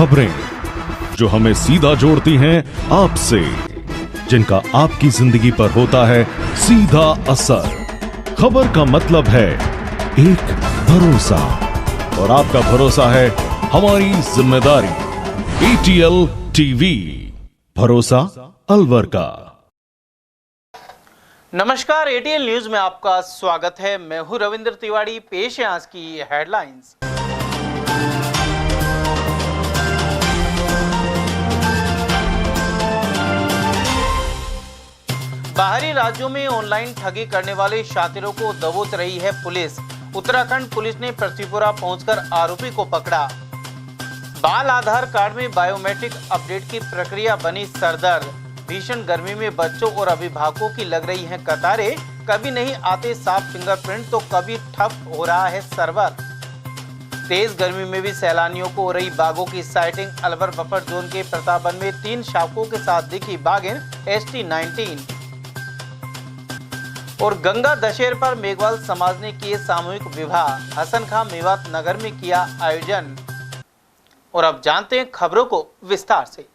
खबरें जो हमें सीधा जोड़ती हैं आपसे, जिनका आपकी जिंदगी पर होता है सीधा असर। खबर का मतलब है एक भरोसा, और आपका भरोसा है हमारी जिम्मेदारी। ATL टीवी, भरोसा अलवर का। नमस्कार, ATL न्यूज में आपका स्वागत है। मैं हूं रविंद्र तिवारी। पेश है आज की हेडलाइंस। बाहरी राज्यों में ऑनलाइन ठगी करने वाले शातिरों को दबोच रही है पुलिस। उत्तराखंड पुलिस ने पृथ्वीपुरा पहुंचकर आरोपी को पकड़ा। बाल आधार कार्ड में बायोमेट्रिक अपडेट की प्रक्रिया बनी सरदर्द। भीषण गर्मी में बच्चों और अभिभावकों की लग रही हैं कतारें। कभी नहीं आते साफ फिंगरप्रिंट तो कभी ठप हो रहा है सर्वर। तेज गर्मी में भी सैलानियों को हो रही बाघों की साइटिंग। अलवर बफर जोन के प्रतापन में 3 शावकों के साथ दिखी बाघिन ST-19। और गंगा दशहरे पर मेघवाल समाज ने किए सामूहिक विवाह। हसन खां मेवात नगर में किया आयोजन। और अब जानते हैं खबरों को विस्तार से।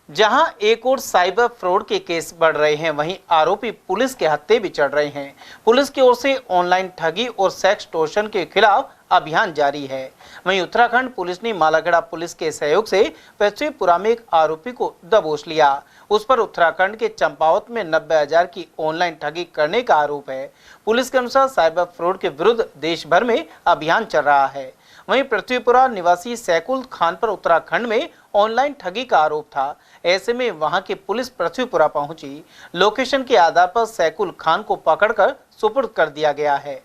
जहां एक और साइबर फ्रॉड के केस बढ़ रहे हैं, वहीं आरोपी पुलिस के हत्थे भी चढ़ रहे हैं। पुलिस की ओर से ऑनलाइन ठगी और सेक्सटॉर्शन के खिलाफ अभियान जारी है। वहीं उत्तराखंड पुलिस ने मालागढ़ पुलिस के सहयोग से पृथ्वीपुरा में एक आरोपी को दबोच लिया। उस पर उत्तराखंड के चंपावत में 90,000 की ऑनलाइन ठगी करने का आरोप है। पुलिस के अनुसार साइबर फ्रॉड के विरुद्ध देश भर में अभियान चल रहा है। वहीं पृथ्वीपुरा निवासी सैकुल खान पर उत्तराखंड में ऑनलाइन ठगी का आरोप था। ऐसे में वहां की पुलिस पृथ्वीपुरा पहुंची। लोकेशन के आधार पर सैकुल खान को पकड़कर सुपुर्द कर दिया गया है।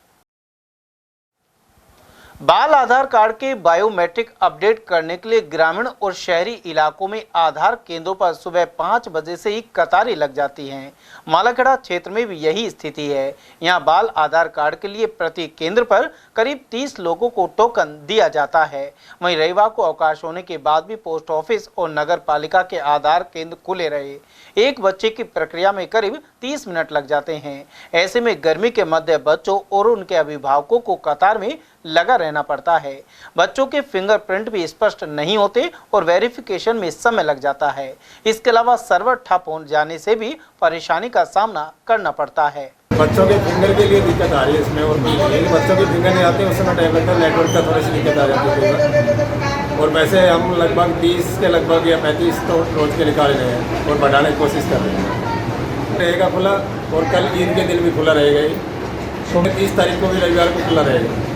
बाल आधार कार्ड के बायोमेट्रिक अपडेट करने के लिए ग्रामीण और शहरी इलाकों में आधार केंद्रों पर सुबह 5 बजे से ही कतारें लग जाती हैं। मालागढ़ क्षेत्र में भी यही स्थिति है। यहां बाल आधार कार्ड के लिए प्रति केंद्र पर करीब 30 लोगों को टोकन दिया जाता है। वहीं रविवार को अवकाश होने के बाद भी पोस्ट ऑफिस और नगर पालिका के आधार केंद्र खुले रहे। एक बच्चे की प्रक्रिया में करीब 30 मिनट लग जाते हैं। ऐसे में गर्मी के मध्य बच्चों और उनके अभिभावकों को कतार में लगा रहना पड़ता है। बच्चों के फिंगरप्रिंट भी स्पष्ट नहीं होते और वेरिफिकेशन में समय लग जाता है। इसके अलावा सर्वर ठप हो जाने से भी परेशानी का सामना करना पड़ता है। बच्चों के फिंगर के लिए दिक्कत आ रही है इसमें, और बच्चों के फिंगर नहीं आते, उस समय डेवलपर नेटवर्क का थोड़ी सी दिक्कत आ जाती है। और वैसे हम लगभग 30 के लगभग या 35 तो रोज के निकाल रहे हैं और बढ़ाने की कोशिश कर रहे हैं। रहेगा खुला, और कल ईद के दिन भी खुला रहेगा। 30 तारीख को भी रविवार को खुला रहेगा।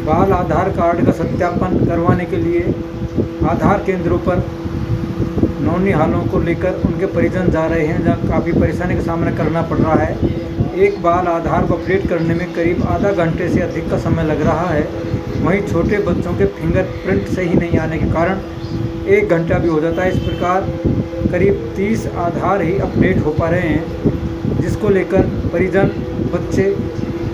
बाल आधार कार्ड का सत्यापन करवाने के लिए आधार केंद्रों पर नौनिहालों को लेकर उनके परिजन जा रहे हैं, जहाँ काफ़ी परेशानी का सामना करना पड़ रहा है। एक बाल आधार को अपडेट करने में करीब आधा घंटे से अधिक का समय लग रहा है। वहीं छोटे बच्चों के फिंगरप्रिंट सही नहीं आने के कारण 1 घंटा भी हो जाता है। इस प्रकार करीब 30 आधार ही अपडेट हो पा रहे हैं, जिसको लेकर परिजन बच्चे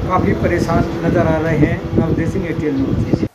काफ़ी परेशान नजर आ रहे हैं। Navdev Singh, ATL news.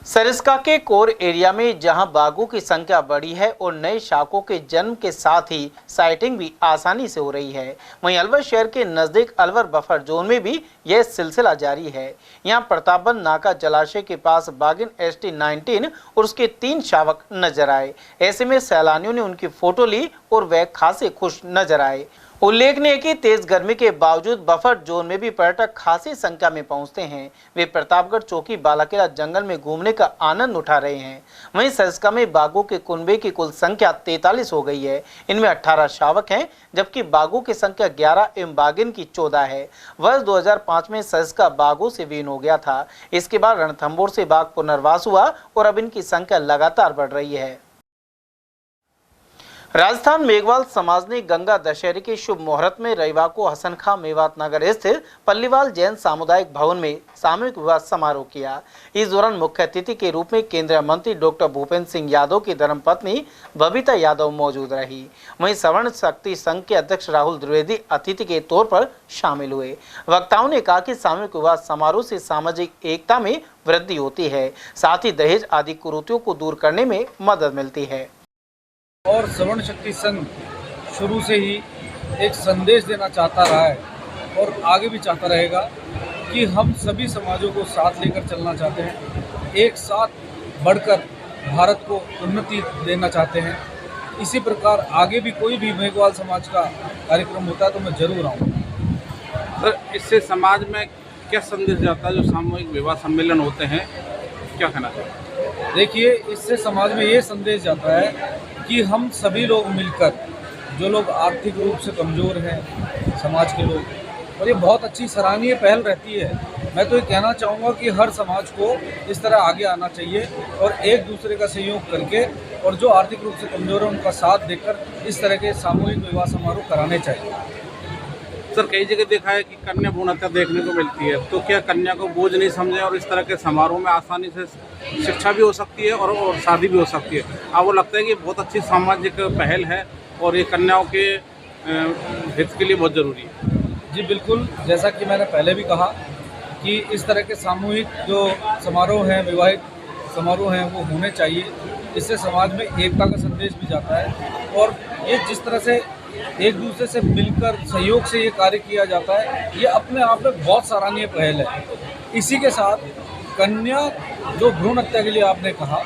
सरिस्का के कोर एरिया में जहां बाघों की संख्या बढ़ी है और नए शावकों के जन्म के साथ ही साइटिंग भी आसानी से हो रही है, वहीं अलवर शहर के नजदीक अलवर बफर जोन में भी यह सिलसिला जारी है। यहां प्रतापन नाका जलाशय के पास बाघिन ST-19 और उसके 3 शावक नजर आए। ऐसे में सैलानियों ने उनकी फोटो ली और वह खासे खुश नजर आए। उल्लेखनीय है कि तेज गर्मी के बावजूद बफर जोन में भी पर्यटक खासी संख्या में पहुंचते हैं। वे प्रतापगढ़ चौकी बालाकिला जंगल में घूमने का आनंद उठा रहे हैं। वहीं सरिस्का में बाघों के कुनबे की कुल संख्या 43 हो गई है। इनमें 18 शावक हैं, जबकि बाघों की संख्या 11 एवं बाघिन की 14 है। वर्ष 2005 में सरिस्का बाघों से विलीन हो गया था। इसके बाद रणथंभौर से बाघ पुनर्वास हुआ और अब इनकी संख्या लगातार बढ़ रही है। राजस्थान मेघवाल समाज ने गंगा दशहरे के शुभ मुहूर्त में रविवार को हसन खां मेवात नगर स्थित पल्लीवाल जैन सामुदायिक भवन में सामूहिक विवाह समारोह किया। इस दौरान मुख्य अतिथि के रूप में केंद्रीय मंत्री डॉक्टर भूपेंद्र सिंह यादव की धर्मपत्नी बबीता यादव मौजूद रही। वहीं सवर्ण शक्ति संघ के अध्यक्ष राहुल द्विवेदी अतिथि के तौर पर शामिल हुए। वक्ताओं ने कहा कि सामूहिक विवाह समारोह से सामाजिक एकता में वृद्धि होती है, साथ ही दहेज आदि कुरीतियों को दूर करने में मदद मिलती है। और सवर्ण शक्ति संघ शुरू से ही एक संदेश देना चाहता रहा है और आगे भी चाहता रहेगा कि हम सभी समाजों को साथ लेकर चलना चाहते हैं, एक साथ बढ़कर भारत को उन्नति देना चाहते हैं। इसी प्रकार आगे भी कोई भी मेघवाल समाज का कार्यक्रम होता है तो मैं ज़रूर आऊँगा। सर, इससे समाज में क्या संदेश जाता है जो सामूहिक विवाह सम्मेलन होते हैं, क्या कहना चाहिए? देखिए, इससे समाज में ये संदेश जाता है कि हम सभी लोग मिलकर, जो लोग आर्थिक रूप से कमज़ोर हैं समाज के लोग, और ये बहुत अच्छी सराहनीय पहल रहती है। मैं तो ये कहना चाहूँगा कि हर समाज को इस तरह आगे आना चाहिए और एक दूसरे का सहयोग करके, और जो आर्थिक रूप से कमज़ोर है उनका साथ देकर इस तरह के सामूहिक विवाह समारोह कराने चाहिए। सर, कई जगह देखा है कि कन्या भ्रूण हत्या देखने को मिलती है, तो क्या कन्या को बोझ नहीं समझें और इस तरह के समारोह में आसानी से शिक्षा भी हो सकती है और शादी भी हो सकती है? आपको लगता है कि बहुत अच्छी सामाजिक पहल है और ये कन्याओं के हित के लिए बहुत ज़रूरी है? जी बिल्कुल, जैसा कि मैंने पहले भी कहा कि इस तरह के सामूहिक जो समारोह हैं, विवाहित समारोह हैं, वो होने चाहिए। इससे समाज में एकता का संदेश भी जाता है और ये जिस तरह से एक दूसरे से मिलकर सहयोग से ये कार्य किया जाता है, ये अपने आप में बहुत सराहनीय पहल है। इसी के साथ कन्या जो भ्रूण हत्या के लिए आपने कहा,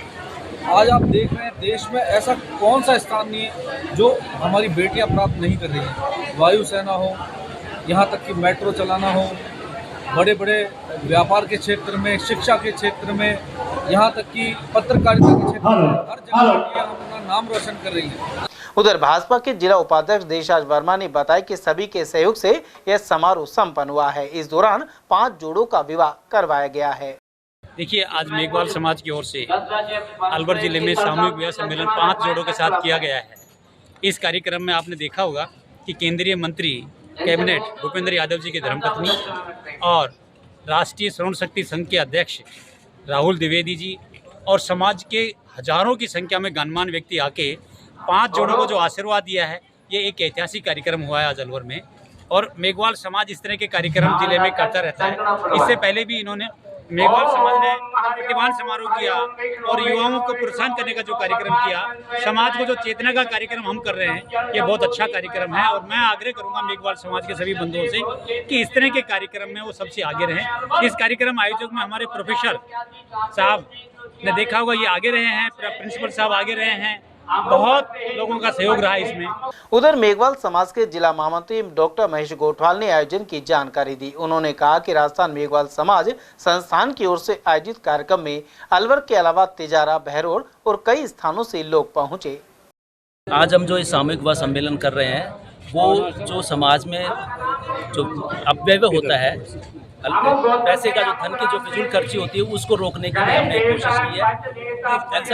आज आप देख रहे हैं देश में ऐसा कौन सा स्थान नहीं है जो हमारी बेटियां प्राप्त नहीं कर रही हैं। वायुसेना हो, यहाँ तक कि मेट्रो चलाना हो, बड़े बड़े व्यापार के क्षेत्र में, शिक्षा के क्षेत्र में, यहाँ तक कि पत्रकारिता के क्षेत्र में, हर जगह बेटियां अपना नाम रोशन कर रही हैं। उधर भाजपा के जिला उपाध्यक्ष देशराज वर्मा ने बताया कि सभी के सहयोग से यह समारोह संपन्न हुआ है। इस दौरान 5 जोड़ों का विवाह करवाया गया है। देखिए, आज मेघवाल समाज की ओर से अलवर जिले में सामूहिक विवाह सम्मेलन 5 जोड़ों के साथ किया गया है। इस कार्यक्रम में आपने देखा होगा कि केंद्रीय मंत्री कैबिनेट भूपेंद्र यादव जी की धर्मपत्नी और राष्ट्रीय श्रवण शक्ति संघ के अध्यक्ष राहुल द्विवेदी जी और समाज के हजारों की संख्या में गणमान्य व्यक्ति आके 5 जोड़ों को जो आशीर्वाद दिया है, ये एक ऐतिहासिक कार्यक्रम हुआ है आज अलवर में। और मेघवाल समाज इस तरह के कार्यक्रम जिले में करता रहता है। इससे पहले भी इन्होंने मेघवाल समाज ने प्रतिभान समारोह किया और युवाओं को प्रोत्साहन करने का जो कार्यक्रम किया, समाज को जो चेतना का कार्यक्रम हम कर रहे हैं, ये बहुत अच्छा कार्यक्रम है। और मैं आग्रह करूंगा मेघवाल समाज के सभी बंधुओं से कि इस तरह के कार्यक्रम में वो सबसे आगे रहें। इस कार्यक्रम आयोजक में हमारे प्रोफेसर साहब ने देखा होगा, ये आगे रहे हैं, प्रिंसिपल साहब आगे रहे हैं, बहुत लोगों का सहयोग रहा इसमें। उधर मेघवाल समाज के जिला महामंत्री डॉक्टर महेश गोठवाल ने आयोजन की जानकारी दी। उन्होंने कहा कि राजस्थान मेघवाल समाज संस्थान की ओर से आयोजित कार्यक्रम में अलवर के अलावा तिजारा, बहरोड और कई स्थानों से लोग पहुंचे। आज हम जो इस सामूहिक विवाह सम्मेलन कर रहे हैं, वो जो समाज में जो अपव्यय होता है, पैसे का जो धन की जो फिजूल खर्ची होती है, उसको रोकने के लिए हमने कोशिश की है।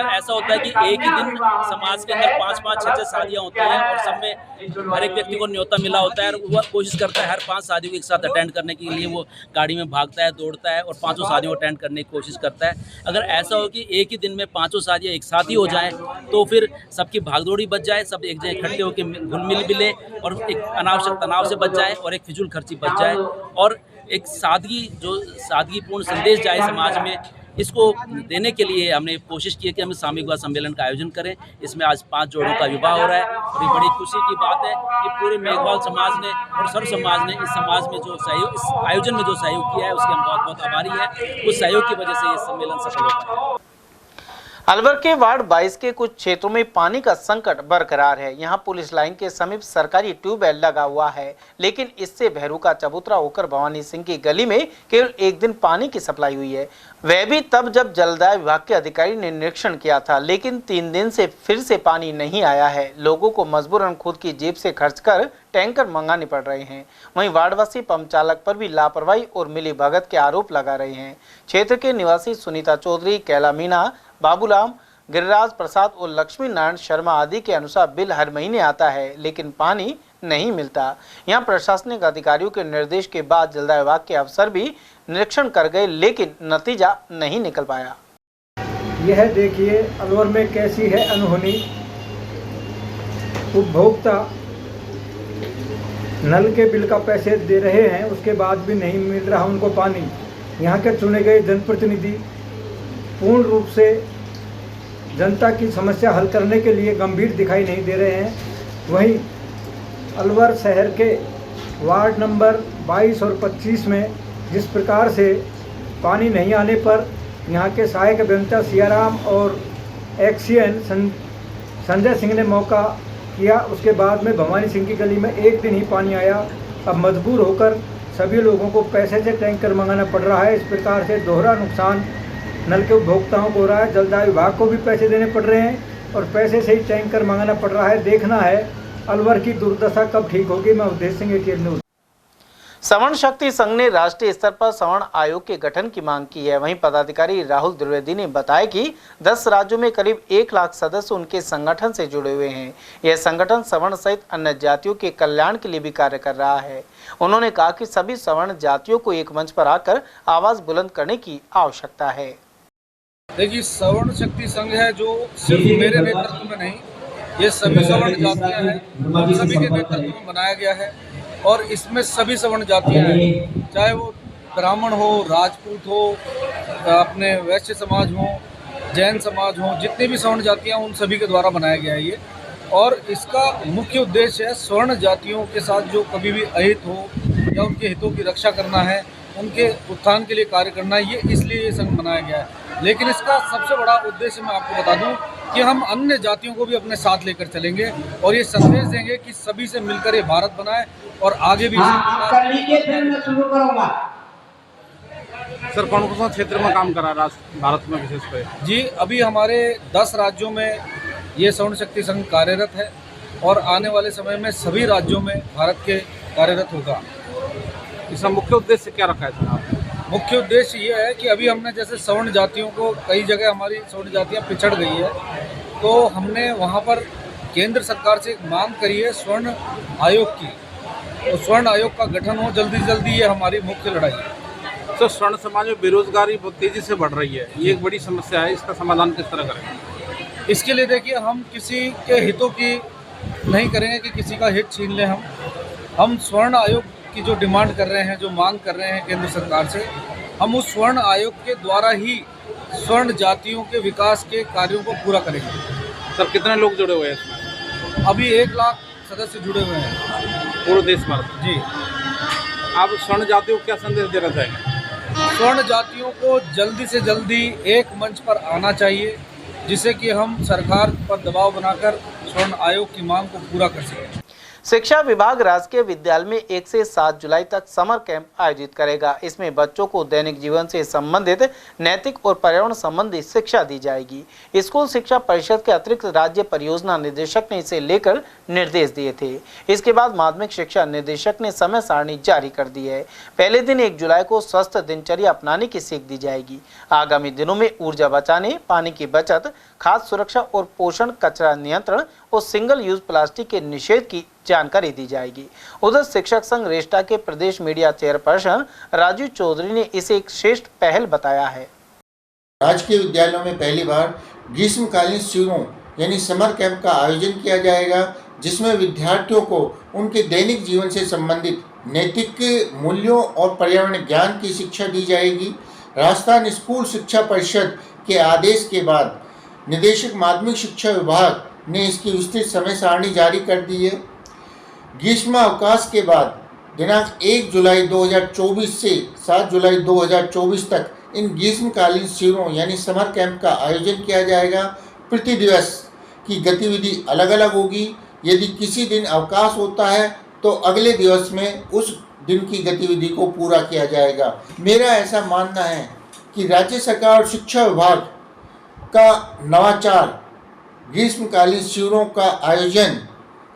ऐसा होता है कि एक ही दिन समाज के अंदर 5-5, 6-6 शादियाँ होती हैं और सब में हर एक व्यक्ति को न्योता मिला होता है और वह कोशिश करता है हर 5 शादियों को एक साथ अटेंड करने के लिए। वो गाड़ी में भागता है, दौड़ता है और 5 शादियों को अटेंड करने की कोशिश करता है। अगर ऐसा हो कि एक ही दिन में 5 शादियाँ एक साथ ही हो जाएँ, तो फिर सबकी भागदौड़ी बच जाए, सब एक जगह इकट्ठे होकर घुल मिल मिले और एक अनावश्यक तनाव से बच जाए और एक फिजूल खर्ची बच जाए और एक सादगीपूर्ण संदेश जाए समाज में। इसको देने के लिए हमने कोशिश की है कि हम सामूहिक विवाह सम्मेलन का आयोजन करें। इसमें आज 5 जोड़ों का विवाह हो रहा है और ये बड़ी खुशी की बात है कि पूरे मेघवाल समाज ने और सर्व समाज ने इस समाज में जो सहयोग, इस आयोजन में जो सहयोग किया है, उसके हम बहुत बहुत आभारी हैं। उस सहयोग की वजह से ये सम्मेलन सफल हो पाया है। अलवर के वार्ड 22 के कुछ क्षेत्रों में पानी का संकट बरकरार है। यहां पुलिस लाइन के समीप सरकारी ट्यूबवेल लगा हुआ है, लेकिन इससे भैरूका चबूतरा होकर भवानी सिंह की गली में केवल एक दिन पानी की सप्लाई हुई है। वह भी तब जब जलदाय विभाग के अधिकारी ने निरीक्षण किया था, लेकिन 3 दिन से फिर से पानी नहीं आया है। लोगों को मजबूरन खुद की जेब से खर्च कर टैंकर मंगाने पड़ रहे हैं। वहीं वार्डवासी पंप चालक पर भी लापरवाही और मिलीभगत के आरोप लगा रहे हैं। क्षेत्र के निवासी सुनीता चौधरी, कैला मीना, बाबूराम, गिरिराज प्रसाद और लक्ष्मी नारायण शर्मा आदि के अनुसार बिल हर महीने आता है, लेकिन पानी नहीं मिलता। यहां प्रशासनिक अधिकारियों के निर्देश के बाद जलदाय विभाग के अफसर भी निरीक्षण कर गए, लेकिन नतीजा नहीं निकल पाया। यह देखिए अलवर में कैसी है अनहोनी। उपभोक्ता नल के बिल का पैसे दे रहे हैं, उसके बाद भी नहीं मिल रहा उनको पानी। यहाँ के चुने गए जनप्रतिनिधि पूर्ण रूप से जनता की समस्या हल करने के लिए गंभीर दिखाई नहीं दे रहे हैं। वहीं अलवर शहर के वार्ड नंबर 22 और 25 में जिस प्रकार से पानी नहीं आने पर यहाँ के सहायक अभियंता सियाराम और एक्सीएन संजय सिंह ने मौका किया। उसके बाद में भवानी सिंह की गली में एक दिन ही पानी आया। अब मजबूर होकर सभी लोगों को पैसे से टैंकर मंगाना पड़ रहा है। इस प्रकार से दोहरा नुकसान नल के उपभोक्ताओं को हो रहा है। जलदाय विभाग को भी पैसे देने पड़ रहे हैं और पैसे से ही टैंकर मंगाना पड़ रहा है। देखना है अलवर की दुर्दशा कब ठीक होगी। मैं उद्देश्य सिंह ATN न्यूज़। सवर्ण शक्ति संघ ने राष्ट्रीय स्तर पर सवर्ण आयोग के गठन की मांग की है। वहीं पदाधिकारी राहुल द्विवेदी ने बताया कि 10 राज्यों में करीब 1 लाख सदस्य उनके संगठन से जुड़े हुए हैं। यह संगठन सवर्ण सहित अन्य जातियों के कल्याण के लिए भी कार्य कर रहा है। उन्होंने कहा कि सभी सवर्ण जातियों को एक मंच पर आकर आवाज बुलंद करने की आवश्यकता है। देखिए, सवर्ण शक्ति संघ है जो सिर्फ मेरे नेतृत्व में नहीं, ये सभी सवर्ण जातियां हैं, सभी के नेतृत्व में बनाया गया है और इसमें सभी सवर्ण जातियां हैं, चाहे वो ब्राह्मण हो, राजपूत हो, अपने वैश्य समाज हो, जैन समाज हो, जितने भी सवर्ण जातियां उन सभी के द्वारा बनाया गया है ये। और इसका मुख्य उद्देश्य है स्वर्ण जातियों के साथ जो कभी भी अहित हो या उनके हितों की रक्षा करना है, उनके उत्थान के लिए कार्य करना है। ये इसलिए ये संघ बनाया गया है। लेकिन इसका सबसे बड़ा उद्देश्य मैं आपको बता दूं कि हम अन्य जातियों को भी अपने साथ लेकर चलेंगे और ये संदेश देंगे कि सभी से मिलकर ये भारत बनाए और आगे भी सर कौन कौन सा क्षेत्र में काम करा भारत में विशेष कर? जी, अभी हमारे 10 राज्यों में ये सवर्ण शक्ति संघ कार्यरत है और आने वाले समय में सभी राज्यों में भारत के कार्यरत होगा। इसका मुख्य उद्देश्य क्या रखा है सर? मुख्य उद्देश्य ये है कि अभी हमने जैसे सवर्ण जातियों को, कई जगह हमारी सवर्ण जातियाँ पिछड़ गई है, तो हमने वहाँ पर केंद्र सरकार से एक मांग करी है स्वर्ण आयोग की। तो स्वर्ण आयोग का गठन हो जल्दी से जल्दी, ये हमारी मुख्य लड़ाई है। तो स्वर्ण समाज में बेरोजगारी बहुत तेजी से बढ़ रही है, ये एक बड़ी समस्या है, इसका समाधान किस तरह करेंगे? इसके लिए देखिए, हम किसी के हितों की नहीं करेंगे कि किसी का हित छीन लें। हम स्वर्ण आयोग की जो डिमांड कर रहे हैं, जो मांग कर रहे हैं केंद्र सरकार से, हम उस स्वर्ण आयोग के द्वारा ही स्वर्ण जातियों के विकास के कार्यों को पूरा करेंगे। सर कितने लोग जुड़े हुए हैं इसमें? अभी 1 लाख सदस्य जुड़े हुए हैं पूरे देश भर। जी। आप स्वर्ण जातियों को क्या संदेश देना चाहेंगे? स्वर्ण जातियों को जल्दी से जल्दी एक मंच पर आना चाहिए, जिससे कि हम सरकार पर दबाव बनाकर स्वर्ण आयोग की मांग को पूरा कर सकें। शिक्षा विभाग राजकीय विद्यालय में 1 से 7 जुलाई तक समर कैंप आयोजित करेगा। इसमें बच्चों को दैनिक जीवन से संबंधित नैतिक और पर्यावरण संबंधी शिक्षा दी जाएगी। स्कूल शिक्षा परिषद के अतिरिक्त राज्य परियोजना निदेशक ने इसे लेकर निर्देश दिए थे। इसके बाद माध्यमिक शिक्षा निदेशक ने समय सारणी जारी कर दी है। पहले दिन 1 जुलाई को स्वस्थ दिनचर्या अपनाने की सीख दी जाएगी। आगामी दिनों में ऊर्जा बचाने, पानी की बचत, खाद्य सुरक्षा और पोषण, कचरा नियंत्रण और सिंगल यूज प्लास्टिक के निषेध की जानकारी दी जाएगी। उधर शिक्षक संघ रेष्टा के प्रदेश मीडिया चेयरपर्सन राजू चौधरी ने इसे एक श्रेष्ठ पहल बताया है। राजकीय विद्यालयों में पहली बार ग्रीष्मकालीन शिविरों यानी समर कैंप का आयोजन किया जाएगा, जिसमें विद्यार्थियों को उनके दैनिक जीवन से संबंधित नैतिक मूल्यों और पर्यावरण ज्ञान की शिक्षा दी जाएगी। राजस्थान स्कूल शिक्षा परिषद के आदेश के बाद निदेशक माध्यमिक शिक्षा विभाग ने इसकी विस्तृत समय सारणी जारी कर दी है। ग्रीष्म अवकाश के बाद दिनांक 1 जुलाई 2024 से 7 जुलाई 2024 तक इन ग्रीष्मकालीन शिविरों यानी समर कैंप का आयोजन किया जाएगा। प्रति दिवस की गतिविधि अलग अलग होगी। यदि किसी दिन अवकाश होता है तो अगले दिवस में उस दिन की गतिविधि को पूरा किया जाएगा। मेरा ऐसा मानना है कि राज्य सरकार और शिक्षा विभाग का नवाचार ग्रीष्मकालीन शिविरों का आयोजन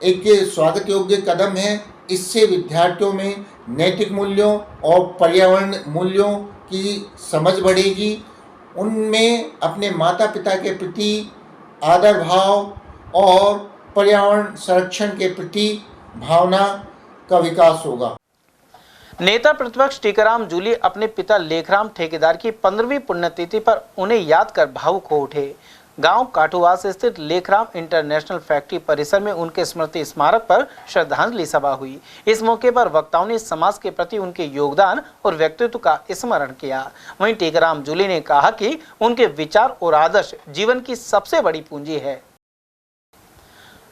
एक स्वागत योग्य कदम है। इससे विद्यार्थियों में नैतिक मूल्यों और पर्यावरण मूल्यों की समझ बढ़ेगी। उनमें अपने माता पिता के प्रति आदर भाव और पर्यावरण संरक्षण के प्रति भावना का विकास होगा। नेता प्रतिपक्ष टीकाराम जूली अपने पिता लेखराम ठेकेदार की 15वीं पुण्यतिथि पर उन्हें याद कर भावुक हो उठे। गांव काठुवास स्थित लेखराम इंटरनेशनल फैक्ट्री परिसर में उनके स्मृति स्मारक पर श्रद्धांजलि सभा हुई। इस मौके पर वक्ताओं ने समाज के प्रति उनके योगदान और व्यक्तित्व का स्मरण किया। वहीं टीकाराम जूली ने कहा कि उनके विचार और आदर्श जीवन की सबसे बड़ी पूंजी है।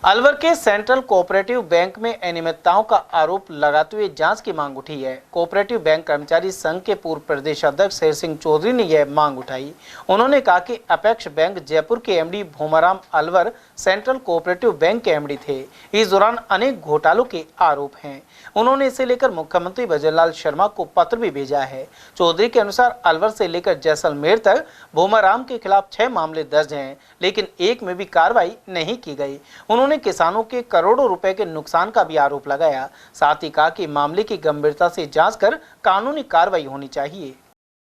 अलवर के सेंट्रल कोऑपरेटिव बैंक में अनियमितताओं का आरोप लगाते हुए जांच की मांग उठी है। कोऑपरेटिव बैंक कर्मचारी संघ के पूर्व प्रदेश अध्यक्ष शेर सिंह चौधरी ने यह मांग उठाई। उन्होंने कहा कि अपेक्स बैंक जयपुर के MD Bhumaram Alwar central cooperative bank के एमडी थे। इस दौरान अनेक घोटालों के आरोप हैं। उन्होंने इसे लेकर मुख्यमंत्री भजनलाल शर्मा को पत्र भी भेजा है। चौधरी के अनुसार अलवर से लेकर जैसलमेर तक भूमाराम के खिलाफ 6 मामले दर्ज हैं, लेकिन एक में भी कार्रवाई नहीं की गई। उन्होंने किसानों के करोड़ों रुपए के नुकसान का भी आरोप लगाया। साथ ही कहा कि मामले की गंभीरता से जांच कर कानूनी कार्रवाई होनी चाहिए।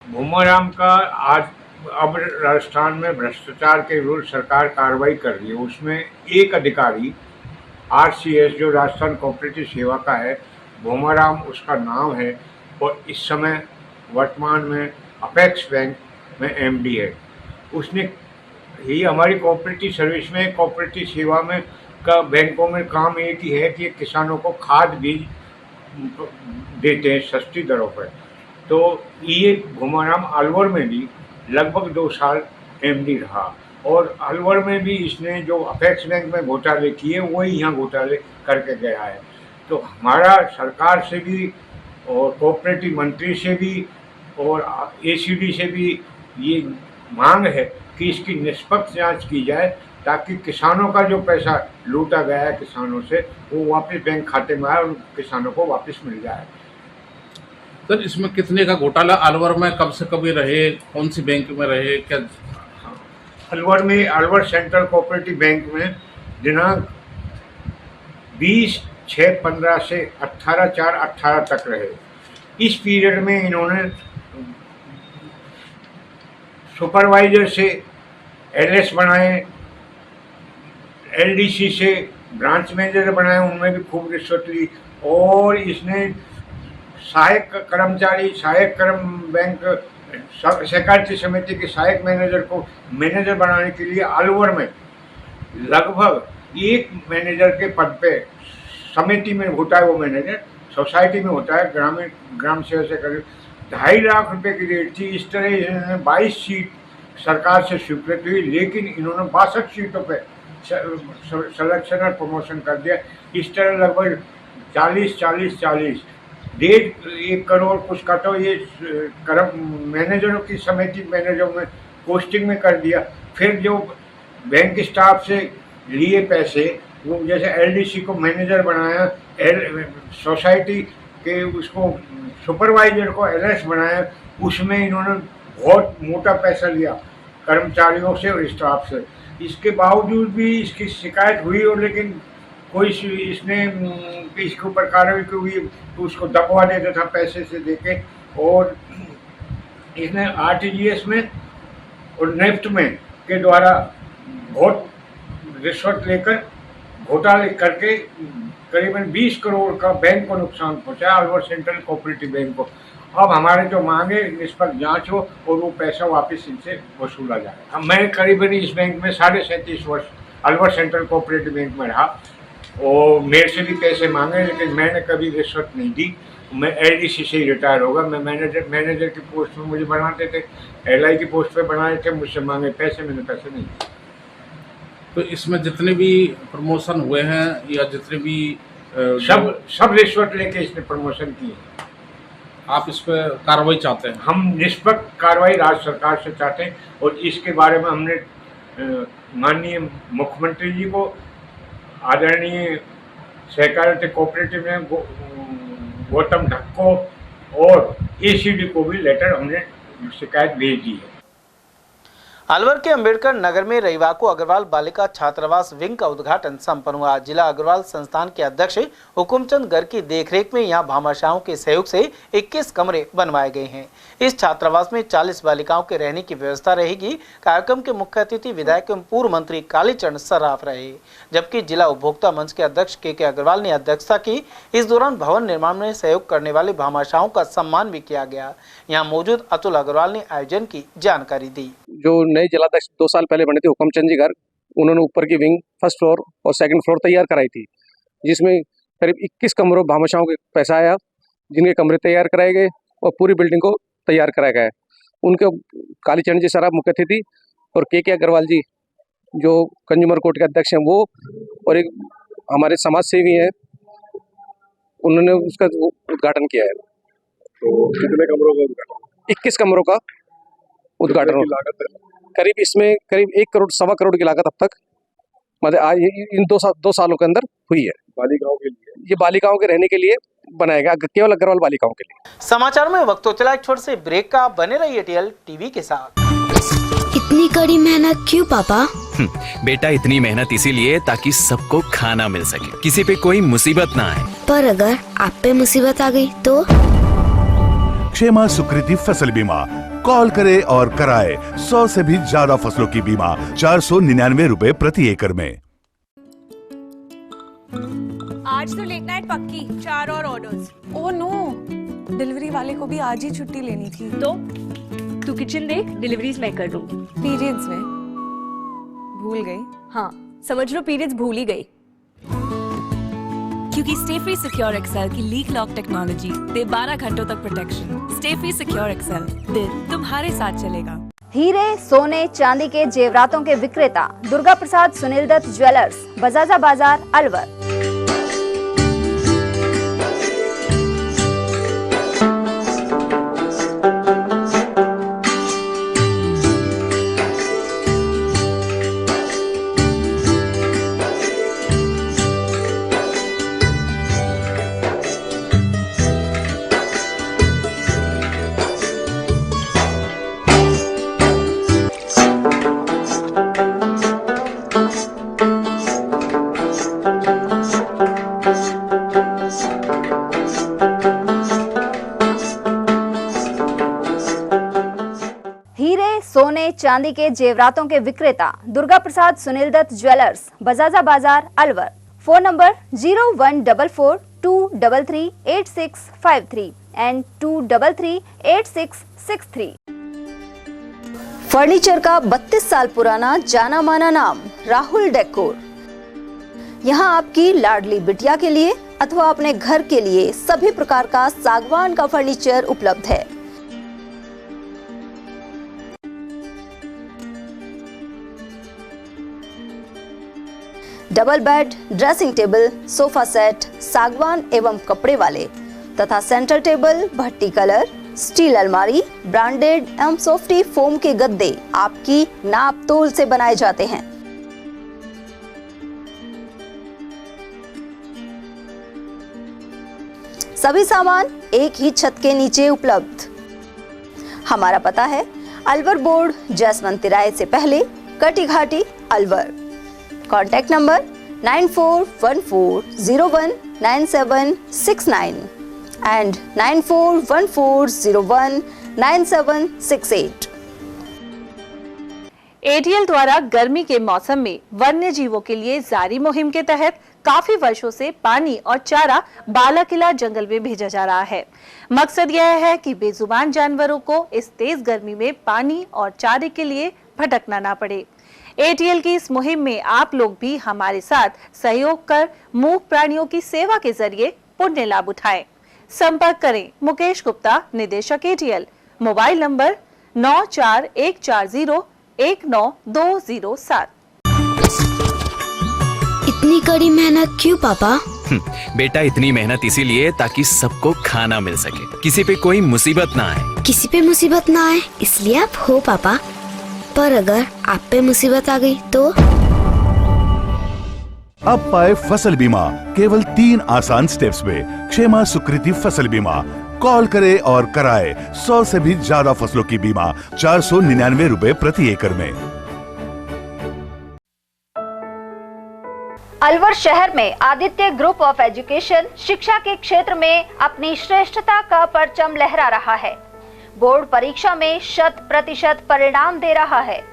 भूमाराम का आज अब राजस्थान में भ्रष्टाचार के विरुद्ध सरकार कार्रवाई कर रही है। उसमें एक अधिकारी RCS जो राजस्थान कोऑपरेटिव सेवा का है, भूमाराम उसका नाम है और इस समय वर्तमान में अपेक्स बैंक में MD है। उसने ही हमारी कोऑपरेटिव सर्विस में कोऑपरेटिव सेवा में का बैंकों में काम एक ही है कि किसानों को खाद बीज देते हैं सस्ती दरों पर। तो ये भूमाराम अलवर में भी लगभग 2 साल MD रहा और अलवर में भी इसने जो अपेक्स बैंक में घोटाले किए वही यहाँ घोटाले करके गया है। तो हमारा सरकार से भी और कोऑपरेटिव मंत्री से भी और ACD से भी ये मांग है कि इसकी निष्पक्ष जांच की जाए ताकि किसानों का जो पैसा लूटा गया है किसानों से वो वापस बैंक खाते में आए और किसानों को वापस मिल जाए। सर इसमें कितने का घोटाला अलवर में कब से कभी रहे, कौन सी बैंक में रहे, क्या? अलवर में अलवर सेंट्रल कोऑपरेटिव बैंक में दिनांक 20/6/15 से 18/4/18 तक रहे। इस पीरियड में इन्होंने सुपरवाइजर से LS बनाए, LDC से ब्रांच मैनेजर बनाए, उनमें भी खूब रिश्वत ली और इसने सहायक कर्मचारी सहायक बैंक सहकारिता समिति के सहायक मैनेजर को मैनेजर बनाने के लिए अलवर में लगभग एक मैनेजर के पद पे समिति में होता है, वो मैनेजर सोसाइटी में होता है, ग्राम सेवा से करीब 2.5 लाख रुपए की रेट थी। इस तरह इन्होंने 22 सीट सरकार से स्वीकृत हुई, लेकिन इन्होंने 62 सीटों पे सिलेक्शन और प्रमोशन कर दिया। इस तरह लगभग 40 1.5 करोड़ कुछ का तो ये मैनेजरों की समिति मैनेजरों में पोस्टिंग में कर दिया। फिर जो बैंक स्टाफ से लिए पैसे वो जैसे LDC को मैनेजर बनाया, सोसाइटी के उसको सुपरवाइजर को LS बनाया, उसमें इन्होंने बहुत मोटा पैसा लिया कर्मचारियों से और स्टाफ से। इसके बावजूद भी इसकी शिकायत हुई और लेकिन कोई इसने इसके ऊपर कार्रवाई हुई तो उसको दबवा देता था पैसे से देके और इसने RTGS में और नेफ्ट में के द्वारा बहुत रिश्वत लेकर घोटाले करके करीबन 20 करोड़ का बैंक को नुकसान पहुंचा, अलवर सेंट्रल कोऑपरेटिव बैंक को। अब हमारे जो मांगे निष्पक्ष जांच हो और वो पैसा वापस इनसे वसूला जाए। अब मैं करीबन इस बैंक में 37.5 वर्ष अलवर सेंट्रल कोऑपरेटिव बैंक में रहा और मेरे से भी पैसे मांगे लेकिन मैंने कभी रिश्वत नहीं दी। मैं LDC से ही रिटायर होगा। मैं मैनेजर की पोस्ट में मुझे बनाते थे, LI की पोस्ट पे बनाए थे, मुझसे मांगे पैसे, मैंने पैसे नहीं दिए। तो इसमें जितने भी प्रमोशन हुए हैं या जितने भी सब रिश्वत लेके इसने प्रमोशन की है। आप इस पर कार्रवाई चाहते हैं? हम निष्पक्ष कार्रवाई राज्य सरकार से चाहते हैं और इसके बारे में हमने माननीय मुख्यमंत्री जी को, आदरणीय सहकारिता कोऑपरेटिव में गौतम ढक्क को और ACD को भी लेटर हमने शिकायत भेज दी है। अलवर के अंबेडकर नगर में रविवार को अग्रवाल बालिका छात्रावास विंग का उद्घाटन संपन्न हुआ। जिला अग्रवाल संस्थान के अध्यक्ष हुकुमचंद गर्ग की देखरेख में यहां भामाशाहों के सहयोग से 21 कमरे बनवाए गए हैं। इस छात्रावास में 40 बालिकाओं के रहने की व्यवस्था रहेगी। कार्यक्रम के मुख्य अतिथि विधायक एवं पूर्व मंत्री कालीचरण सर्राफ रहे, जबकि जिला उपभोक्ता मंच के अध्यक्ष KK अग्रवाल ने अध्यक्षता की। इस दौरान भवन निर्माण में सहयोग करने वाले भामाशाहों का सम्मान भी किया गया। यहाँ मौजूद अतुल अग्रवाल ने आयोजन की जानकारी दी। जो नई जिलाध्यक्ष 2 साल पहले बने थे हुकुमचंद जी गर्ग, उन्होंने ऊपर की विंग फर्स्ट फ्लोर और सेकंड फ्लोर तैयार कराई थी, जिसमें करीब 21 कमरों भामाशाहों के पैसा आया, जिनके कमरे तैयार कराए गए और पूरी बिल्डिंग को तैयार कराया गया। उनके कालीचरण जी सर्राफ मुख्य अतिथि और KK अग्रवाल जी जो कंज्यूमर कोर्ट के अध्यक्ष हैं वो और एक हमारे समाज सेवी हैं, उन्होंने उसका उद्घाटन किया है। तो कितने कमरों का उद्घाटन? 21 कमरों का उद्घाटन। लागत है करीब इसमें करीब 1 करोड़ सवा करोड़ की लागत अब तक मतलब आज इन 2 सालों के अंदर हुई है। बालिकाओं के लिए, ये बालिकाओं के रहने के लिए बनाया गया, केवल अग्रवाल बालिकाओं के लिए। समाचार में वक्त तो चला एक छोटे से ब्रेक का, बने रहिए एटीएल टीवी के साथ। इतनी कड़ी मेहनत क्यों पापा? बेटा इतनी मेहनत इसीलिए ताकि सबको खाना मिल सके, किसी पे कोई मुसीबत ना आए। पर अगर आप पे मुसीबत आ गई तो? क्षेमा सुकृति फसल बीमा, कॉल करे और कराए 100 से भी ज्यादा फसलों की बीमा 499 रुपए प्रति एकड़ में। आज तो लेट नाइट पक्की, 4 और ऑर्डर्स। ओह नो, डिलीवरी वाले को भी आज ही छुट्टी लेनी थी। तो तू किचन देख, डिलीवरीज मैं कर दूंगी। पीरियड्स में भूल गई। हाँ समझ लो पीरियड्स भूल ही गई। क्योंकि स्टे फ्री सिक्योर एक्सेल की लीक लॉक टेक्नोलॉजी दे 12 घंटों तक protection. Stayfree secure XL, दिल तुम्हारे साथ चलेगा। हीरे, सोने, चांदी के जेवरातों के विक्रेता दुर्गा प्रसाद सुनील दत्त ज्वेलर्स, बजाजा बाजार, अलवर। सोने चांदी के जेवरातों के विक्रेता दुर्गा प्रसाद सुनील दत्त ज्वेलर्स, बजाजा बाजार, Alwar. Phone number 0144233863 and 2338663। Furniture का 32 साल पुराना जाना माना नाम राहुल डेकोर। यहाँ आपकी लाडली बिटिया के लिए अथवा अपने घर के लिए सभी प्रकार का सागवान का फर्नीचर उपलब्ध है। Double bed, dressing table, sofa set सागवान एवं कपड़े वाले तथा सेंटर टेबल, भट्टी कलर, स्टील अलमारी, ब्रांडेड एवं सॉफ्टी फोम के गद्दे आपकी नाप तोल से बनाए जाते हैं। सभी सामान एक ही छत के नीचे उपलब्ध। हमारा पता है अलवर बोर्ड, जसवंत तिराहे से पहले, Kati Ghati, Alwar. Contact number 9414019769 and 9414019768। ATL द्वारा गर्मी के मौसम में वन्य जीवों के लिए जारी मुहिम के तहत काफी वर्षों से पानी और चारा बालाकिला जंगल में भेजा जा रहा है। मकसद यह है कि बेजुबान जानवरों को इस तेज गर्मी में पानी और चारे के लिए भटकना ना पड़े। एटीएल की इस मुहिम में आप लोग भी हमारे साथ सहयोग कर मूक प्राणियों की सेवा के जरिए पुण्य लाभ उठाएं। संपर्क करें मुकेश गुप्ता, निदेशक एटीएल, मोबाइल नंबर 9414019207। इतनी कड़ी मेहनत क्यों पापा? बेटा इतनी मेहनत इसीलिए ताकि सबको खाना मिल सके, किसी पे कोई मुसीबत ना आए। किसी पे मुसीबत ना आए इसलिए आप हो पापा। पर अगर आप पे मुसीबत आ गई तो? अब पाए फसल बीमा केवल 3 आसान स्टेप्स में। क्षेमा सुकृति फसल बीमा, कॉल करे और कराए 100 से भी ज्यादा फसलों की बीमा 499 रुपए प्रति एकड़ में। अलवर शहर में आदित्य ग्रुप ऑफ एजुकेशन शिक्षा के क्षेत्र में अपनी श्रेष्ठता का परचम लहरा रहा है। बोर्ड परीक्षा में 100% परिणाम दे रहा है।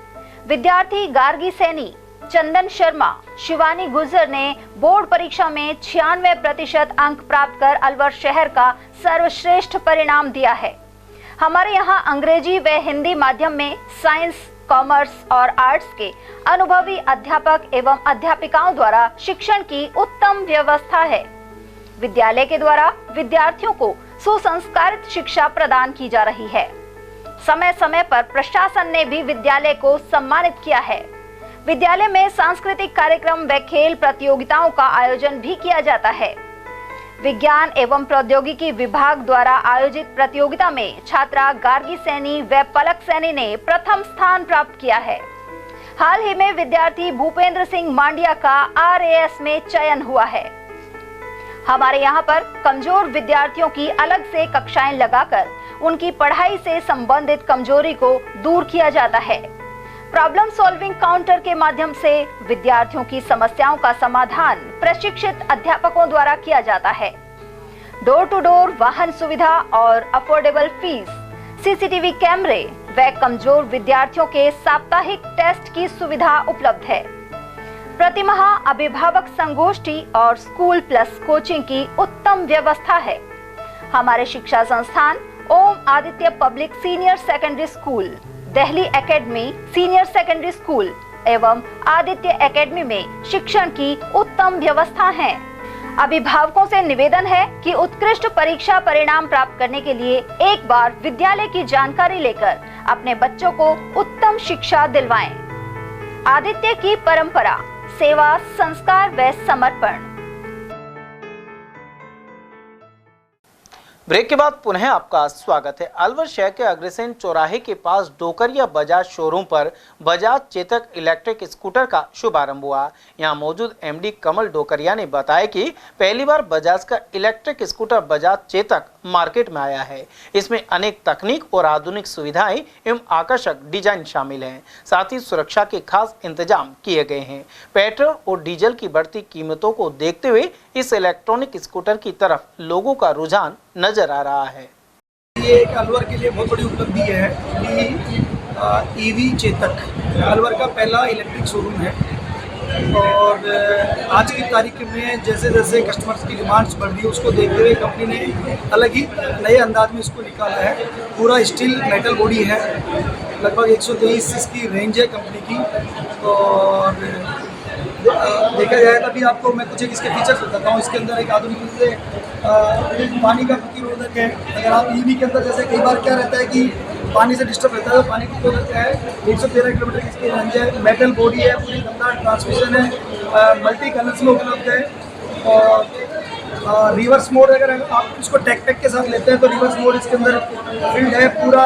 विद्यार्थी गार्गी सैनी, चंदन शर्मा, शिवानी गुर्जर ने बोर्ड परीक्षा में 96% अंक प्राप्त कर अलवर शहर का सर्वश्रेष्ठ परिणाम दिया है। हमारे यहाँ अंग्रेजी व हिंदी माध्यम में साइंस, कॉमर्स और आर्ट्स के अनुभवी अध्यापक एवं अध्यापिकाओं द्वारा शिक्षण की उत्तम व्यवस्था है। विद्यालय के द्वारा विद्यार्थियों को सुसंस्कारित शिक्षा प्रदान की जा रही है। समय समय पर प्रशासन ने भी विद्यालय को सम्मानित किया है। विद्यालय में सांस्कृतिक कार्यक्रम व खेल प्रतियोगिताओं का आयोजन भी किया जाता है। विज्ञान एवं प्रौद्योगिकी विभाग द्वारा आयोजित प्रतियोगिता में छात्रा गार्गी सैनी व पलक सैनी ने प्रथम स्थान प्राप्त किया है। हाल ही में विद्यार्थी भूपेंद्र सिंह मांडिया का RAS में चयन हुआ है। हमारे यहाँ पर कमजोर विद्यार्थियों की अलग से कक्षाएं लगाकर उनकी पढ़ाई से संबंधित कमजोरी को दूर किया जाता है। प्रॉब्लम सॉल्विंग काउंटर के माध्यम से विद्यार्थियों की समस्याओं का समाधान प्रशिक्षित अध्यापकों द्वारा किया जाता है। डोर टू डोर वाहन सुविधा और अफोर्डेबल फीस, CCTV कैमरे व कमजोर विद्यार्थियों के साप्ताहिक टेस्ट की सुविधा उपलब्ध है। प्रतिमाह अभिभावक संगोष्ठी और स्कूल प्लस कोचिंग की उत्तम व्यवस्था है। हमारे शिक्षा संस्थान Om Aditya public senior secondary school, Delhi academy senior secondary school एवं आदित्य एकेडमी में शिक्षण की उत्तम व्यवस्था है। अभिभावकों से निवेदन है कि उत्कृष्ट परीक्षा परिणाम प्राप्त करने के लिए एक बार विद्यालय की जानकारी लेकर अपने बच्चों को उत्तम शिक्षा दिलवाएं। आदित्य की परंपरा, सेवा, संस्कार व समर्पण। ब्रेक के बाद पुनः आपका स्वागत है। अलवर शहर के अग्रसेन चौराहे के पास डोकरिया बजाज शोरूम पर बजाज चेतक इलेक्ट्रिक स्कूटर का शुभारंभ हुआ। यहां मौजूद MD कमल डोकरिया ने बताया कि पहली बार बजाज का electric scooter Bajaj Chetak market में आया है। इसमें अनेक तकनीक और आधुनिक सुविधाएं एवं आकर्षक डिजाइन शामिल हैं। साथ ही सुरक्षा के खास इंतजाम किए गए हैं। पेट्रोल और डीजल की बढ़ती कीमतों को देखते हुए इस इलेक्ट्रॉनिक स्कूटर की तरफ लोगों का रुझान नजर आ रहा है। ये एक अलवर के लिए बहुत बड़ी उपलब्धि है कि EV चेतक अलवर का पहला इलेक्ट्रिक शोरूम है और आज की तारीख में जैसे जैसे कस्टमर्स की डिमांड्स बढ़ रही है उसको देखते हुए कंपनी ने अलग ही नए अंदाज में इसको निकाला है। पूरा स्टील मेटल बॉडी है, लगभग 123 इसकी रेंज है कंपनी की। और देखा जाए तभी आपको मैं कुछ इसके फीचर्स बताता हूँ। इसके अंदर एक आधुनिक रूप से पानी का प्रतिरोधक है। अगर आप EV के अंदर जैसे कई बार क्या रहता है कि पानी से डिस्टर्ब रहता है तो पानी प्रतिरोधक है। 113 किलोमीटर की इसकी रेंज है, मेटल बॉडी है, पूरी दमदार ट्रांसमिशन है, मल्टी कलर्स में उपलब्ध है। और रिवर्स मोड अगर आप इसको टेक पैक के साथ लेते हैं तो रिवर्स मोड इसके अंदर फील्ड है। पूरा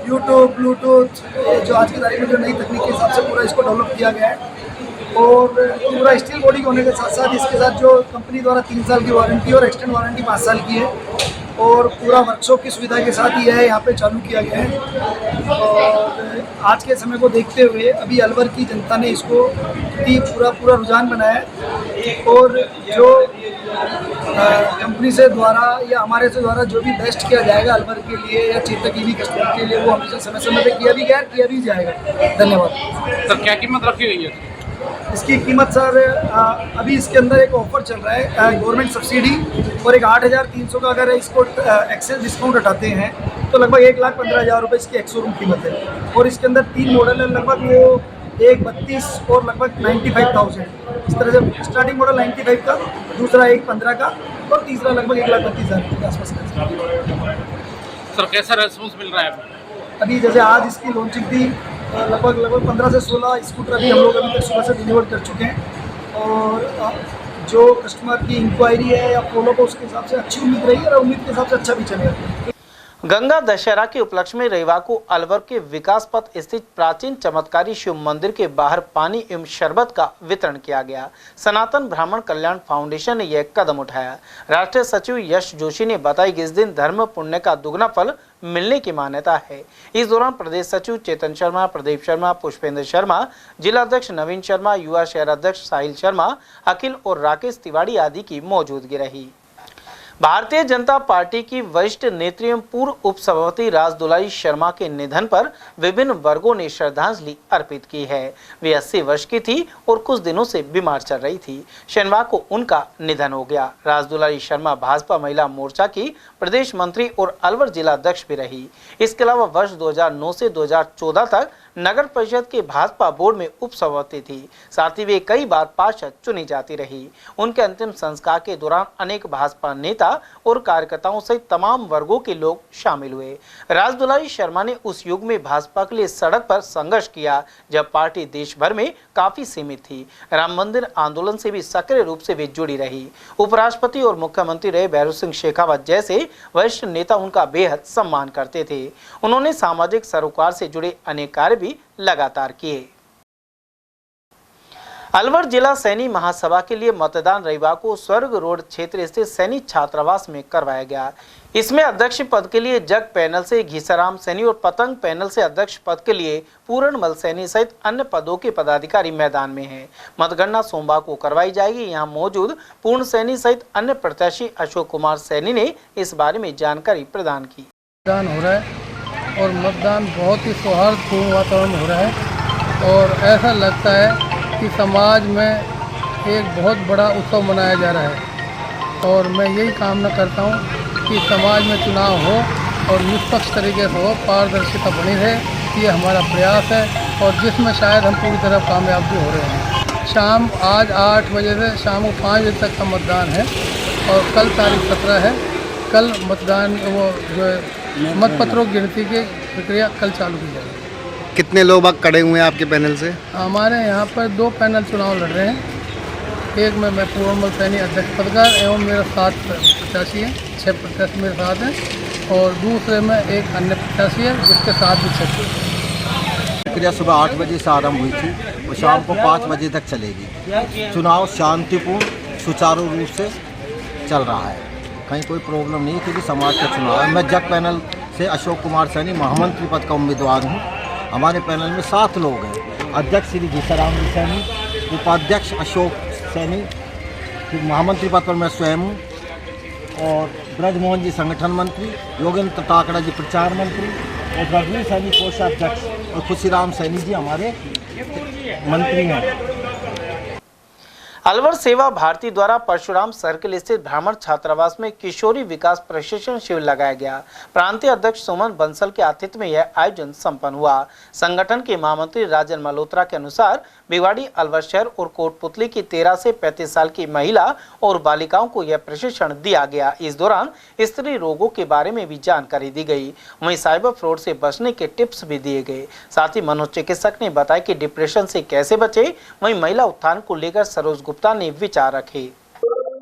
यूट्यूब, ब्लूटूथ, जो आज की तारीख में जो नई तकनीक के हिसाब से पूरा इसको डेवलप किया गया है। और पूरा स्टील बॉडी होने के साथ साथ इसके साथ जो कंपनी द्वारा 3 साल की वारंटी और एक्सटेंड वारंटी 5 साल की है और पूरा वर्कशॉप की सुविधा के साथ ही है यहाँ पे चालू किया गया है। और आज के समय को देखते हुए अभी अलवर की जनता ने इसको पूरा रुझान बनाया है। और जो कंपनी से द्वारा या हमारे से द्वारा जो भी बेस्ट किया जाएगा अलवर के लिए या चेतक EV कस्टमर के लिए वो हमेशा समय समय पर किया भी गया, किया भी जाएगा। धन्यवाद। सर क्या कीमत रखी गई है इसकी? कीमत सर अभी इसके अंदर एक ऑफर चल रहा है, गवर्नमेंट सब्सिडी, और एक 8,300 का अगर इसको एक्सेस डिस्काउंट हटाते हैं तो लगभग 1,15,000 रुपये इसकी एक्स शोरूम कीमत है। और इसके अंदर 3 मॉडल है, लगभग वो एक 32 और लगभग 95,000। इस तरह से स्टार्टिंग मॉडल 95 का, दूसरा एक 15 का और तीसरा लगभग 1,32,000 के आसपास का। सर कैसा रेस्पॉन्स मिल रहा है अभी? जैसे आज इसकी लॉन्चिंग थी, लगभग 15 से 16 स्कूटर अभी हम लोग अभी तक सुबह से डिलीवर कर चुके हैं। और जो कस्टमर की इंक्वायरी है या फॉलो को उसके हिसाब से अच्छी उम्मीद रही है और उम्मीद के हिसाब से अच्छा भी चलेगा। गंगा दशहरा के उपलक्ष्य में रविवार को अलवर के विकास पथ स्थित प्राचीन चमत्कारी शिव मंदिर के बाहर पानी एवं शरबत का वितरण किया गया। सनातन ब्राह्मण कल्याण फाउंडेशन ने यह कदम उठाया। राष्ट्रीय सचिव यश जोशी ने बताया कि इस दिन धर्म पुण्य का दुगना फल मिलने की मान्यता है। इस दौरान प्रदेश सचिव चेतन शर्मा, प्रदीप शर्मा, पुष्पेंद्र शर्मा, जिलाध्यक्ष नवीन शर्मा, युवा शहर अध्यक्ष साहिल शर्मा, अखिल और राकेश तिवारी आदि की मौजूदगी रही। भारतीय जनता पार्टी की वरिष्ठ नेत्री एवं पूर्व उप सभापति राज दुलारी शर्मा के निधन पर विभिन्न वर्गों ने श्रद्धांजलि अर्पित की है। वे 80 वर्ष की थी और कुछ दिनों से बीमार चल रही थी। शनिवार को उनका निधन हो गया। राज दुलारी शर्मा भाजपा महिला मोर्चा की प्रदेश मंत्री और अलवर जिला अध्यक्ष भी रही। इसके अलावा वर्ष 2009 से 2014 तक नगर परिषद के भाजपा बोर्ड में उप सभापति थी। साथ ही वे कई बार पार्षद चुनी जाती रही। उनके अंतिम संस्कार के दौरान अनेक भाजपा नेता और कार्यकर्ताओं सहित तमाम वर्गों के लोग शामिल हुए। राजदुलारी शर्मा ने उस युग में भाजपा के लिए सड़क पर संघर्ष किया जब पार्टी देश भर में काफी सीमित थी। राम मंदिर आंदोलन से भी सक्रिय रूप से वे जुड़ी रही। उपराष्ट्रपति और मुख्यमंत्री रहे भैरों सिंह शेखावत जैसे वरिष्ठ नेता उनका बेहद सम्मान करते थे। उन्होंने सामाजिक सरोकार से जुड़े अनेक कार्य भी लगातार किए। अलवर जिला सैनी महासभा के लिए मतदान रविवार को स्वर्ग रोड क्षेत्र स्थित सैनी छात्रावास में करवाया गया। इसमें अध्यक्ष पद के लिए जग पैनल से घीसाराम सैनी और पतंग पैनल से अध्यक्ष पद के लिए पूरणमल सैनी सहित अन्य पदों के पदाधिकारी मैदान में हैं। मतगणना सोमवार को करवाई जाएगी। यहां मौजूद पूर्ण सैनी सहित अन्य प्रत्याशी अशोक कुमार सैनी ने इस बारे में जानकारी प्रदान की। मतदान हो रहा है और मतदान बहुत ही सौहार्दपूर्ण वातावरण में हो रहा है और ऐसा लगता है कि समाज में एक बहुत बड़ा उत्सव मनाया जा रहा है और मैं यही कामना करता हूँ कि समाज में चुनाव हो और निष्पक्ष तरीके से हो, पारदर्शिता बनी रहे। ये हमारा प्रयास है और जिसमें शायद हम पूरी तरह कामयाब भी हो रहे हैं। शाम आज 8 बजे से शाम को 5 बजे तक का मतदान है और कल तारीख 17 है। कल मतदान वो जो मतपत्रों की गिनती की प्रक्रिया कल चालू की जाएगी। कितने लोग खड़े हुए हैं आपके पैनल से? हमारे यहाँ पर 2 पैनल चुनाव लड़ रहे हैं। एक में मैं पूर्णमल सैनी अध्यक्ष पद का एवं मेरा 7 प्रत्याशी हैं, 6 प्रत्याशी मेरे साथ हैं और दूसरे में एक अन्य प्रत्याशी है जिसके साथ भी 6 प्रक्रिया सुबह 8 बजे से आरंभ हुई थी और शाम को 5 बजे तक चलेगी। चुनाव शांतिपूर्ण सुचारू रूप से चल रहा है, कहीं कोई प्रॉब्लम नहीं क्योंकि समाज का चुनाव है। मैं जग पैनल से अशोक कुमार सैनी महामंत्री पद का उम्मीदवार हूँ। हमारे पैनल में 7 लोग हैं। अध्यक्ष श्री घीसाराम सैनी, उपाध्यक्ष अशोक सैनी, फिर महामंत्री पद पर मैं स्वयं हूँ और ब्रजमोहन जी संगठन मंत्री, योगेंद्र टाकड़ा जी प्रचार मंत्री और रघुवीर सैनी कोषाध्यक्ष और खुशीराम सैनी जी हमारे मंत्री हैं। अलवर सेवा भारती द्वारा परशुराम सर्किल स्थित ब्राह्मण छात्रावास में किशोरी विकास प्रशिक्षण शिविर लगाया गया। प्रांतीय अध्यक्ष सुमन बंसल के आतिथ्य में यह आयोजन संपन्न हुआ। संगठन के महामंत्री राजन मल्होत्रा के अनुसार भिवाड़ी, अलवर शहर और कोटपुतली की 13 से 35 साल की महिला और बालिकाओं को यह प्रशिक्षण दिया गया। इस दौरान स्त्री रोगों के बारे में भी जानकारी दी गई। वहीं साइबर फ्रॉड से बचने के टिप्स भी दिए गए। साथ ही मनोचिकित्सक ने बताया कि डिप्रेशन से कैसे बचे। वहीं महिला उत्थान को लेकर सरोज गुप्ता ने विचार रखे।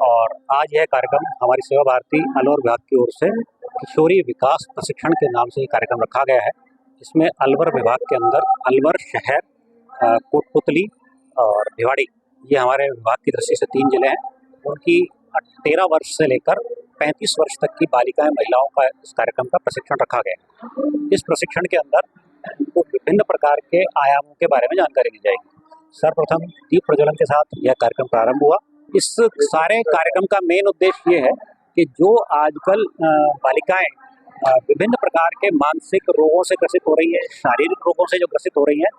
और आज यह कार्यक्रम हमारी सेवा भारती अलवर विभाग की ओर से किशोरी विकास प्रशिक्षण के नाम से ये कार्यक्रम रखा गया है। इसमें अलवर विभाग के अंदर अलवर शहर, कोटपुतली और भिवाड़ी, ये हमारे विभाग की दृष्टि से 3 जिले हैं। उनकी 13 वर्ष से लेकर 35 वर्ष तक की बालिकाएं, महिलाओं का इस कार्यक्रम का प्रशिक्षण रखा गया है। इस प्रशिक्षण के अंदर उनको विभिन्न प्रकार के आयामों के बारे में जानकारी दी जाएगी। सर्वप्रथम दीप प्रज्वलन के साथ यह कार्यक्रम प्रारंभ हुआ। इस सारे कार्यक्रम का मेन उद्देश्य ये है कि जो आजकल बालिकाएं विभिन्न प्रकार के मानसिक रोगों से ग्रसित हो रही है, शारीरिक रोगों से जो ग्रसित हो रही हैं,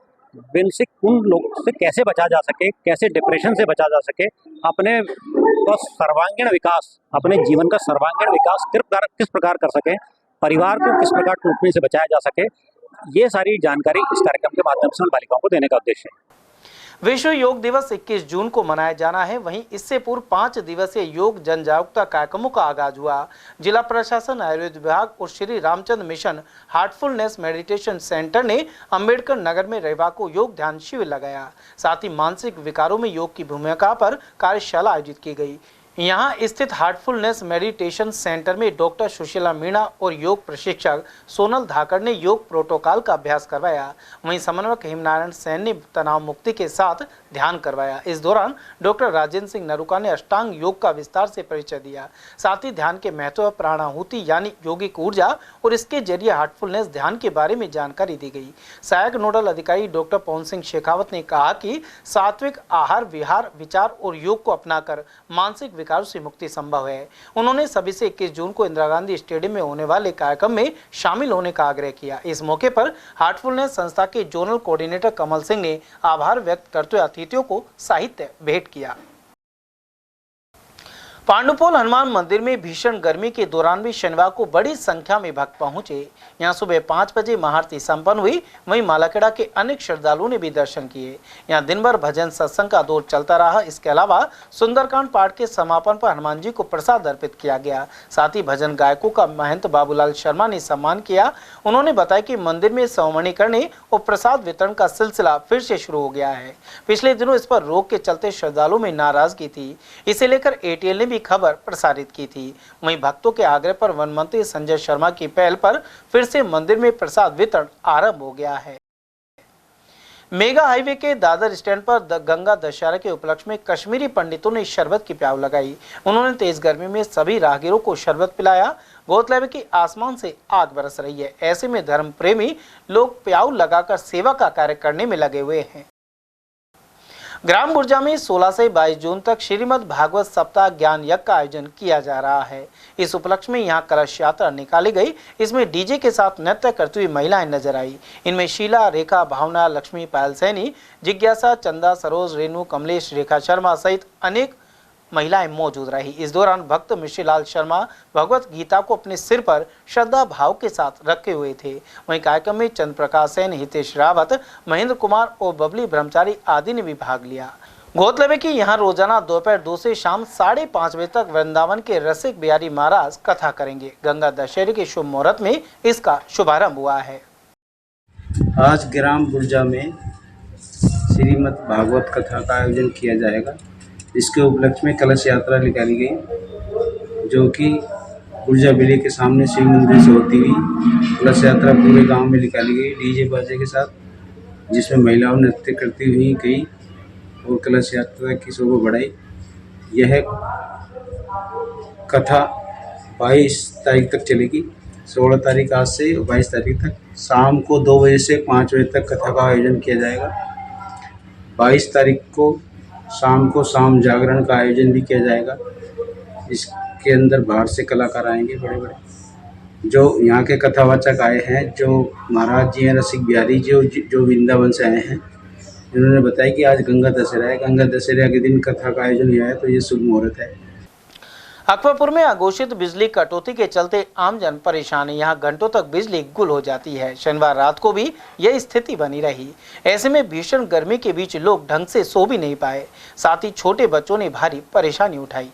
इनसे उन लोगों से कैसे बचा जा सके, कैसे डिप्रेशन से बचा जा सके, अपने तो सर्वांगीण विकास, अपने जीवन का सर्वांगीण विकास किस प्रकार कर सकें, परिवार को किस प्रकार टूटने से बचाया जा सके, ये सारी जानकारी इस कार्यक्रम के माध्यम से बालिकाओं को देने का उद्देश्य है। विश्व योग दिवस 21 जून को मनाया जाना है। वहीं इससे पूर्व 5 दिवसीय योग जन जागरूकता कार्यक्रमों का आगाज हुआ। जिला प्रशासन, आयुर्वेद विभाग और Shri Ramchandra mission Heartfulness meditation centre ने अंबेडकर नगर में रविवार को योग ध्यान शिविर लगाया। साथ ही मानसिक विकारों में योग की भूमिका पर कार्यशाला आयोजित की गई। यहाँ स्थित हार्टफुलनेस मेडिटेशन सेंटर में डॉक्टर सुशीला मीणा और योग प्रशिक्षक सोनल धाकड़ ने योग प्रोटोकॉल का अभ्यास करवाया। वहीं समन्वयक हेमनारायण सेन ने तनाव मुक्ति के साथ ध्यान करवाया। इस दौरान डॉक्टर राजेंद्र सिंह नरूका ने अष्टांग योग का विस्तार से परिचय दिया। साथ ही ध्यान के महत्व, प्राणाहुति यानी योगिक ऊर्जा और इसके जरिए हार्टफुलनेस ध्यान के बारे में जानकारी दी गई। सहायक नोडल अधिकारी डॉक्टर पवन सिंह शेखावत ने कहा कि सात्विक आहार, विहार, विचार और योग को अपनाकर मानसिक विकारों से मुक्ति संभव है। उन्होंने सभी से 21 जून को इंदिरा गांधी स्टेडियम में होने वाले कार्यक्रम में शामिल होने का आग्रह किया। इस मौके पर हार्टफुलनेस संस्था के जोनल कोऑर्डिनेटर कमल सिंह ने आभार व्यक्त करते हुए अतिथियों को साहित्य भेंट किया। पांडुपोल हनुमान मंदिर में भीषण गर्मी के दौरान भी शनिवार को बड़ी संख्या में भक्त पहुंचे। यहां सुबह 5 बजे महाआरती संपन्न हुई। वहीं मालाखेड़ा के अनेक श्रद्धालुओं ने भी दर्शन किए। यहां दिन भर भजन सत्संग का दौर चलता रहा। इसके अलावा सुंदरकांड पाठ के समापन पर हनुमान जी को प्रसाद अर्पित किया गया। साथ ही भजन गायकों का महंत बाबूलाल शर्मा ने सम्मान किया। उन्होंने बताया कि मंदिर में सवमणि करने और प्रसाद वितरण का सिलसिला फिर से शुरू हो गया है। पिछले दिनों इस पर रोक के चलते श्रद्धालुओं में नाराजगी थी। इसे लेकर एटीएल ने भी खबर प्रसारित की थी। वहीं भक्तों के आग्रह पर वन मंत्री संजय शर्मा की पहल पर फिर से मंदिर में प्रसाद वितरण आरंभ हो गया है। मेगा हाईवे के दादर स्टैंड पर गंगा दशहरा के उपलक्ष्य में कश्मीरी पंडितों ने शरबत की प्याऊ लगाई। उन्होंने तेज गर्मी में सभी राहगीरों को शरबत पिलाया। गौरतलब है कि आसमान से आग बरस रही है। ऐसे में धर्म प्रेमी लोग प्याऊ लगाकर सेवा का कार्य करने में लगे हुए हैं। ग्राम बुर्जा में 16 से 22 जून तक श्रीमद् भागवत सप्ताह ज्ञान यज्ञ का आयोजन किया जा रहा है। इस उपलक्ष्य में यहां कलश यात्रा निकाली गई। इसमें डीजे के साथ नृत्य करती हुई महिलाएं नजर आई। इनमें शीला, रेखा, भावना, लक्ष्मी, पायल सैनी, जिज्ञासा, चंदा, सरोज, रेणु, कमलेश, रेखा शर्मा सहित अनेक महिलाएं मौजूद रही। इस दौरान भक्त मिश्रीलाल शर्मा भगवत गीता को अपने सिर पर श्रद्धा भाव के साथ रखे हुए थे। वहीं कार्यक्रम में चंद्र प्रकाश सेन, हितेश रावत, महेंद्र कुमार और बबली ब्रह्मचारी आदि ने भी भाग लिया। गौरतलब है कि यहाँ रोजाना दोपहर 2 से शाम 5:30 बजे तक वृंदावन के रसिक बिहारी महाराज कथा करेंगे। गंगा दशहरे के शुभ मुहूर्त में इसका शुभारंभ हुआ है। आज ग्राम बुर्जा में श्रीमद् भागवत कथा का आयोजन किया जाएगा। इसके उपलक्ष्य में कलश यात्रा निकाली गई, जो कि बुर्जा बिले के सामने शिव मंदिर से होती हुई कलश यात्रा पूरे गांव में निकाली गई डीजे बाजे के साथ, जिसमें महिलाओं नृत्य करती हुई गई और कलश यात्रा की शोभा बढ़ाई। यह कथा 22 तारीख तक चलेगी। 16 तारीख आज से 22 तारीख तक शाम को 2 बजे से 5 बजे तक कथा का आयोजन किया जाएगा। 22 तारीख को शाम जागरण का आयोजन भी किया जाएगा। इसके अंदर बाहर से कलाकार आएंगे बड़े बड़े, जो यहाँ के कथावाचक आए हैं, जो महाराज जी हैं रसिक बिहारी जो वृंदावन से आए हैं। इन्होंने बताया कि आज गंगा दशहरा है। गंगा दशहरा के दिन कथा का आयोजन हुआ है, तो ये शुभ मुहूर्त है। अकबरपुर में अघोषित बिजली कटौती के चलते आमजन परेशान है। यहाँ घंटों तक बिजली गुल हो जाती है। शनिवार रात को भी यह स्थिति बनी रही। ऐसे में भीषण गर्मी के बीच लोग ढंग से सो भी नहीं पाए। साथ ही छोटे बच्चों ने भारी परेशानी उठाई।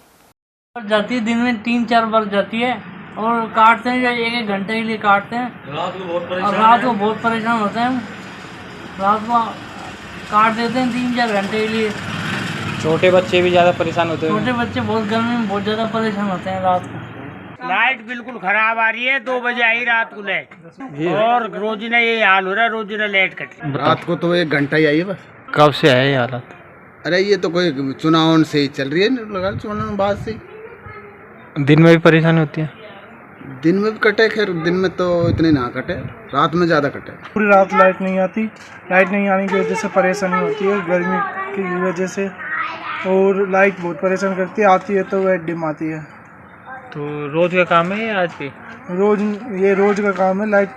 जाती है दिन में 3-4 बार जाती है और काटते हैं, 1-1 घंटे के लिए काटते हैं। रात को बहुत परेशान होते हैं। रात को काट देते हैं 3-4 घंटे के लिए। छोटे बच्चे भी ज़्यादा परेशान होते हैं। छोटे बच्चे बहुत गर्मी में बहुत ज़्यादा परेशान होते हैं। रात को लाइट बिल्कुल खराब आ रही है। 2 बजे आई रात को लाइट, और रोजिना ये हाल हो रहा है। रोजिना लाइट कट रही है। रात को तो 1 घंटा ही आई है बस। कब से है ये हालत? अरे ये तो कोई चुनाव से ही चल रही है, लगा चुनाव बाद से। दिन में भी परेशानी होती है? दिन में भी कटे, खैर दिन में तो इतने ना कटे, रात में ज़्यादा कटे। पूरी रात लाइट नहीं आती। लाइट नहीं आने की वजह से परेशानी होती है गर्मी की वजह से, और लाइट बहुत परेशान करती है। आती है तो वह डिम आती है। तो रोज का काम है या आज की? रोज का काम है। लाइट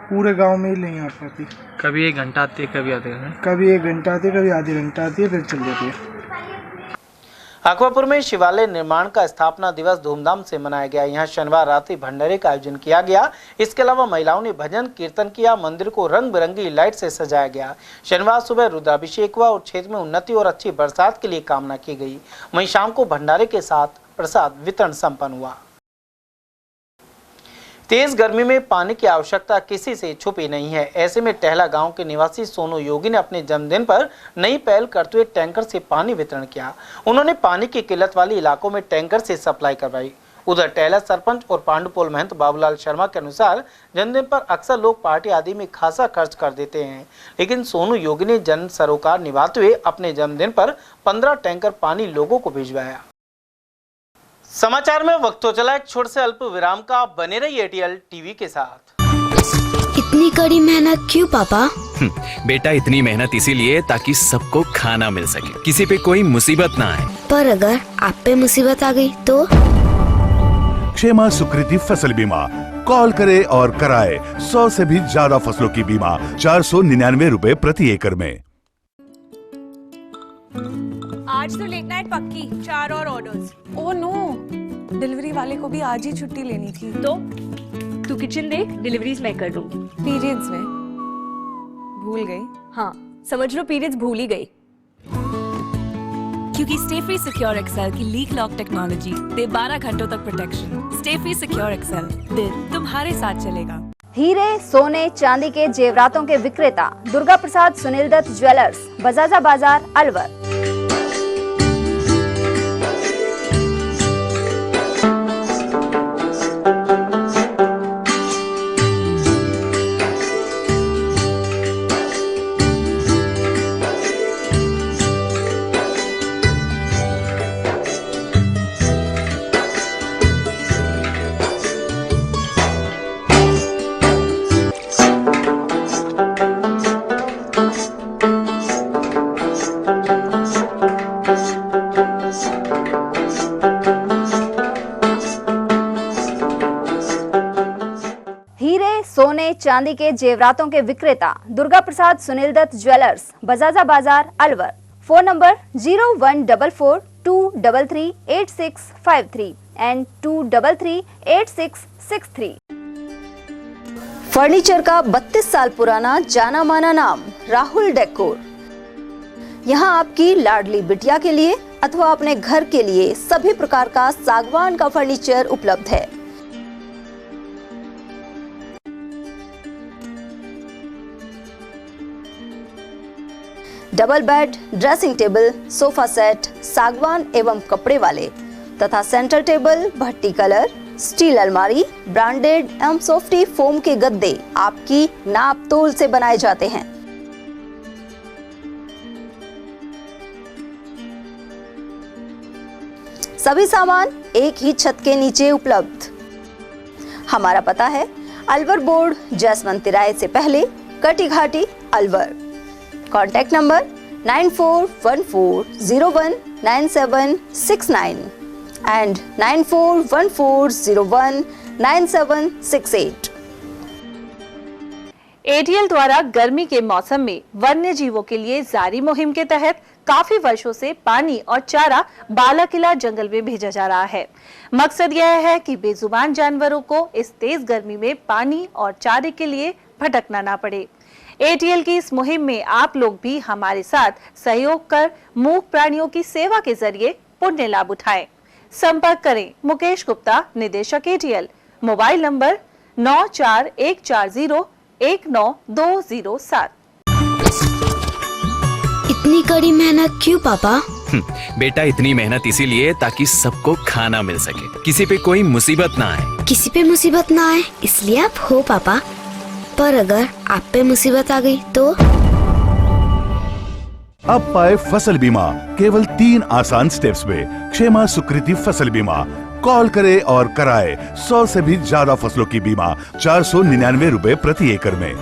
पूरे गांव में ही नहीं आ पाती। कभी 1 घंटा आती है, कभी आधे घंटे, कभी 1 घंटा आती है, कभी आधे घंटा आती है, फिर चल जाती है। अकबरपुर में शिवालय निर्माण का स्थापना दिवस धूमधाम से मनाया गया। यहाँ शनिवार रात्रि भंडारे का आयोजन किया गया। इसके अलावा महिलाओं ने भजन कीर्तन किया। मंदिर को रंग बिरंगी लाइट से सजाया गया। शनिवार सुबह रुद्राभिषेक हुआ और क्षेत्र में उन्नति और अच्छी बरसात के लिए कामना की गई। वहीं शाम को भंडारे के साथ प्रसाद वितरण संपन्न हुआ। तेज गर्मी में पानी की आवश्यकता किसी से छुपी नहीं है। ऐसे में टहला गांव के निवासी सोनू योगी ने अपने जन्मदिन पर नई पहल करते हुए टैंकर से पानी वितरण किया। उन्होंने पानी की किल्लत वाली इलाकों में टैंकर से सप्लाई करवाई। उधर टहला सरपंच और पांडुपोल महंत बाबूलाल शर्मा के अनुसार जन्मदिन पर अक्सर लोग पार्टी आदि में खासा खर्च कर देते हैं, लेकिन सोनू योगी ने जन सरोकार निभाते हुए अपने जन्मदिन पर 15 टैंकर पानी लोगों को भिजवाया। समाचार में वक्त तो चला एक छोटे से अल्प विराम का। बने रहिए एटीएल टीवी के साथ। इतनी कड़ी मेहनत क्यों पापा? बेटा इतनी मेहनत इसीलिए ताकि सबको खाना मिल सके, किसी पे कोई मुसीबत ना आए। पर अगर आप पे मुसीबत आ गई तो? क्षेमा सुकृति फसल बीमा, कॉल करे और कराए 100 से भी ज्यादा फसलों की बीमा 499 रुपए प्रति एकड़ में। आज तो लेट नाइट पक्की, 4 और ऑर्डर्स। ओह नो, डिलीवरी वाले को भी आज ही छुट्टी लेनी थी। तो तू किचन देख, डिलीवरीज मैं कर दूंगी। पीरियड्स में भूल गई। हाँ समझ लो पीरियड्स भूल ही गई। क्योंकि स्टे फ्री सिक्योर एक्सेल की लीक लॉक टेक्नोलॉजी दे 12 घंटों तक protection. Stayfree secure XL, दिल तुम्हारे साथ चलेगा। हीरे, सोने, चांदी के जेवरातों के विक्रेता दुर्गा प्रसाद सुनील दत्त ज्वेलर्स, बजाजा बाजार, अलवर। सोने चांदी के जेवरातों के विक्रेता दुर्गा प्रसाद सुनील दत्त ज्वेलर्स, बजाजा बाजार, Alwar. Phone number 0144233863 and 2338663। Furniture का 32 साल पुराना जाना माना नाम राहुल डेकोर। यहाँ आपकी लाडली बिटिया के लिए अथवा अपने घर के लिए सभी प्रकार का सागवान का फर्नीचर उपलब्ध है। Double bed, dressing table, sofa set सागवान एवं कपड़े वाले तथा सेंटर टेबल, भट्टी कलर, स्टील अलमारी, ब्रांडेड एवं सॉफ्टी फोम के गद्दे आपकी नाप तोल से बनाए जाते हैं। सभी सामान एक ही छत के नीचे उपलब्ध। हमारा पता है अलवर बोर्ड, जसवंत तिराहे से पहले, Kati Ghati, Alwar. Contact number 9414019769 and 9414019768। ATL द्वारा गर्मी के मौसम में वन्य जीवों के लिए जारी मुहिम के तहत काफी वर्षों से पानी और चारा बालाकिला जंगल में भेजा जा रहा है। मकसद यह है कि बेजुबान जानवरों को इस तेज गर्मी में पानी और चारे के लिए भटकना ना पड़े। एटीएल की इस मुहिम में आप लोग भी हमारे साथ सहयोग कर मूक प्राणियों की सेवा के जरिए पुण्य लाभ उठाएं। संपर्क करें मुकेश गुप्ता, निदेशक एटीएल, मोबाइल नंबर 9414019207। इतनी कड़ी मेहनत क्यों पापा? बेटा इतनी मेहनत इसीलिए ताकि सबको खाना मिल सके, किसी पे कोई मुसीबत ना आए। किसी पे मुसीबत ना आए इसलिए आप हो पापा, पर अगर आप पे मुसीबत आ गई तो? अब पाए फसल बीमा केवल 3 आसान स्टेप्स में। क्षेमा सुकृति फसल बीमा। कॉल करे और कराए 100 से भी ज्यादा फसलों की बीमा 499 रुपए प्रति एकड़ में।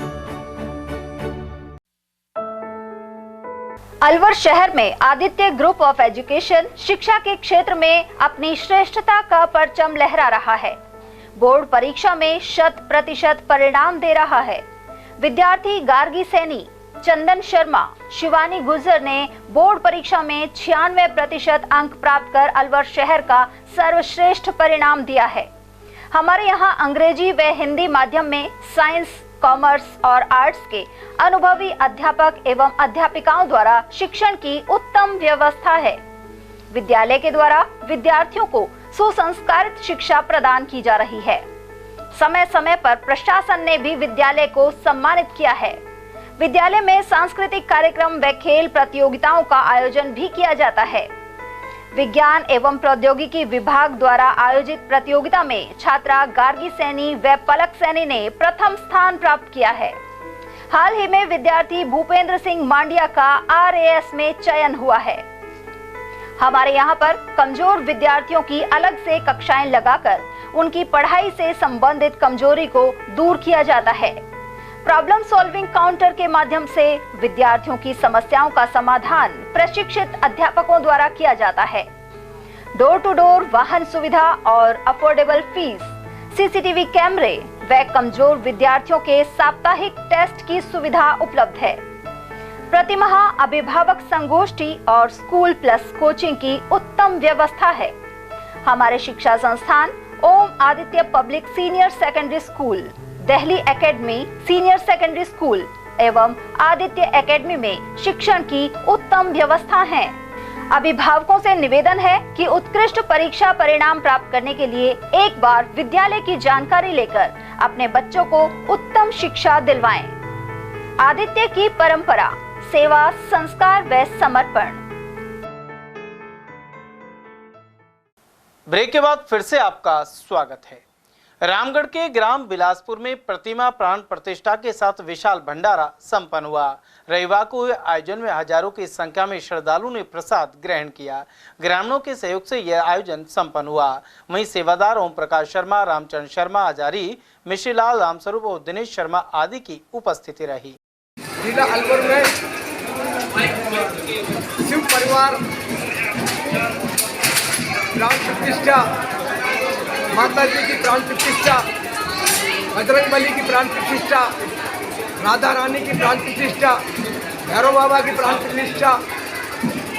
अलवर शहर में आदित्य ग्रुप ऑफ एजुकेशन शिक्षा के क्षेत्र में अपनी श्रेष्ठता का परचम लहरा रहा है। बोर्ड परीक्षा में 100% परिणाम दे रहा है। विद्यार्थी गार्गी सैनी, चंदन शर्मा, शिवानी गुर्जर ने बोर्ड परीक्षा में 96% अंक प्राप्त कर अलवर शहर का सर्वश्रेष्ठ परिणाम दिया है। हमारे यहाँ अंग्रेजी व हिंदी माध्यम में साइंस, कॉमर्स और आर्ट्स के अनुभवी अध्यापक एवं अध्यापिकाओं द्वारा शिक्षण की उत्तम व्यवस्था है। विद्यालय के द्वारा विद्यार्थियों को सुसंस्कारित शिक्षा प्रदान की जा रही है। समय समय पर प्रशासन ने भी विद्यालय को सम्मानित किया है। विद्यालय में सांस्कृतिक कार्यक्रम व खेल प्रतियोगिताओं का आयोजन भी किया जाता है। विज्ञान एवं प्रौद्योगिकी विभाग द्वारा आयोजित प्रतियोगिता में छात्रा गार्गी सैनी व पलक सैनी ने प्रथम स्थान प्राप्त किया है। हाल ही में विद्यार्थी भूपेंद्र सिंह मांडिया का RAS में चयन हुआ है। हमारे यहाँ पर कमजोर विद्यार्थियों की अलग से कक्षाएं लगाकर उनकी पढ़ाई से संबंधित कमजोरी को दूर किया जाता है। प्रॉब्लम सॉल्विंग काउंटर के माध्यम से विद्यार्थियों की समस्याओं का समाधान प्रशिक्षित अध्यापकों द्वारा किया जाता है। डोर टू डोर वाहन सुविधा और अफोर्डेबल फीस, CCTV कैमरे व कमजोर विद्यार्थियों के साप्ताहिक टेस्ट की सुविधा उपलब्ध है। प्रतिमाह अभिभावक संगोष्ठी और स्कूल प्लस कोचिंग की उत्तम व्यवस्था है। हमारे शिक्षा संस्थान Om Aditya public senior secondary school, Delhi academy senior secondary school एवं आदित्य एकेडमी में शिक्षण की उत्तम व्यवस्था है। अभिभावकों से निवेदन है कि उत्कृष्ट परीक्षा परिणाम प्राप्त करने के लिए एक बार विद्यालय की जानकारी लेकर अपने बच्चों को उत्तम शिक्षा दिलवाएं। आदित्य की परंपरा, सेवा, संस्कार व समर्पण। ब्रेक के बाद फिर से आपका स्वागत है। रामगढ़ के ग्राम बिलासपुर में प्रतिमा प्राण प्रतिष्ठा के साथ विशाल भंडारा संपन्न हुआ। रविवार को हुए आयोजन में हजारों की संख्या में श्रद्धालुओं ने प्रसाद ग्रहण किया। ग्रामीणों के सहयोग से यह आयोजन संपन्न हुआ। वहीं सेवादार ओम प्रकाश शर्मा, रामचंद्र शर्मा आचारी, मिश्रीलाल रामस्वरूप और दिनेश शर्मा आदि की उपस्थिति रही। जिला अलवर में शिव परिवार प्राण प्रतिष्ठा, माता जी की प्राण प्रतिष्ठा, बजरंग बली की प्राण प्रतिष्ठा, राधा रानी की प्राण प्रतिष्ठा, भैरव बाबा की प्राण प्रतिष्ठा,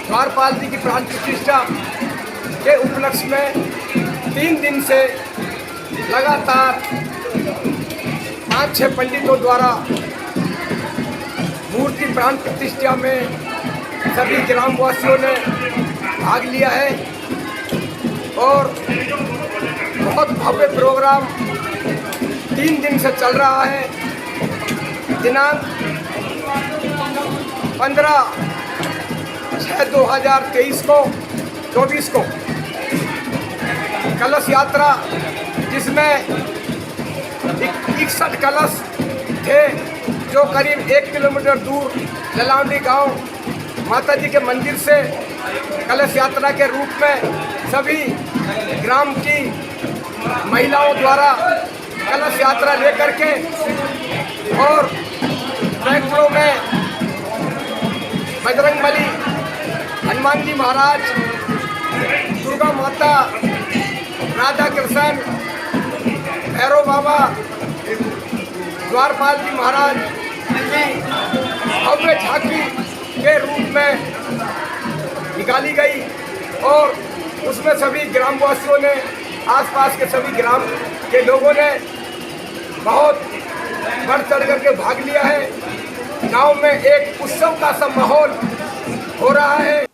द्वारपाल जी की प्राण प्रतिष्ठा के उपलक्ष्य में 3 दिन से लगातार 5-6 पंडितों द्वारा मूर्ति प्राण प्रतिष्ठा में सभी ग्रामवासियों ने भाग लिया है और बहुत भव्य प्रोग्राम 3 दिन से चल रहा है। दिनांक 15/6/2023 को 24 को कलश यात्रा, जिसमें 61 कलश थे जो करीब 1 किलोमीटर दूर ललावंडी गांव माता जी के मंदिर से कलश यात्रा के रूप में सभी ग्राम की महिलाओं द्वारा कलश यात्रा लेकर के और ट्रैक्टरों में बजरंग बली, हनुमान जी महाराज, दुर्गा माता, राधा कृष्ण, भैरव बाबा, द्वारपाल जी महाराज की भव्य झांकी के रूप में निकाली गई और उसमें सभी ग्रामवासियों ने, आसपास के सभी ग्राम के लोगों ने बहुत बढ़ चढ़ करके भाग लिया है। गांव में एक उत्सव का सा माहौल हो रहा है।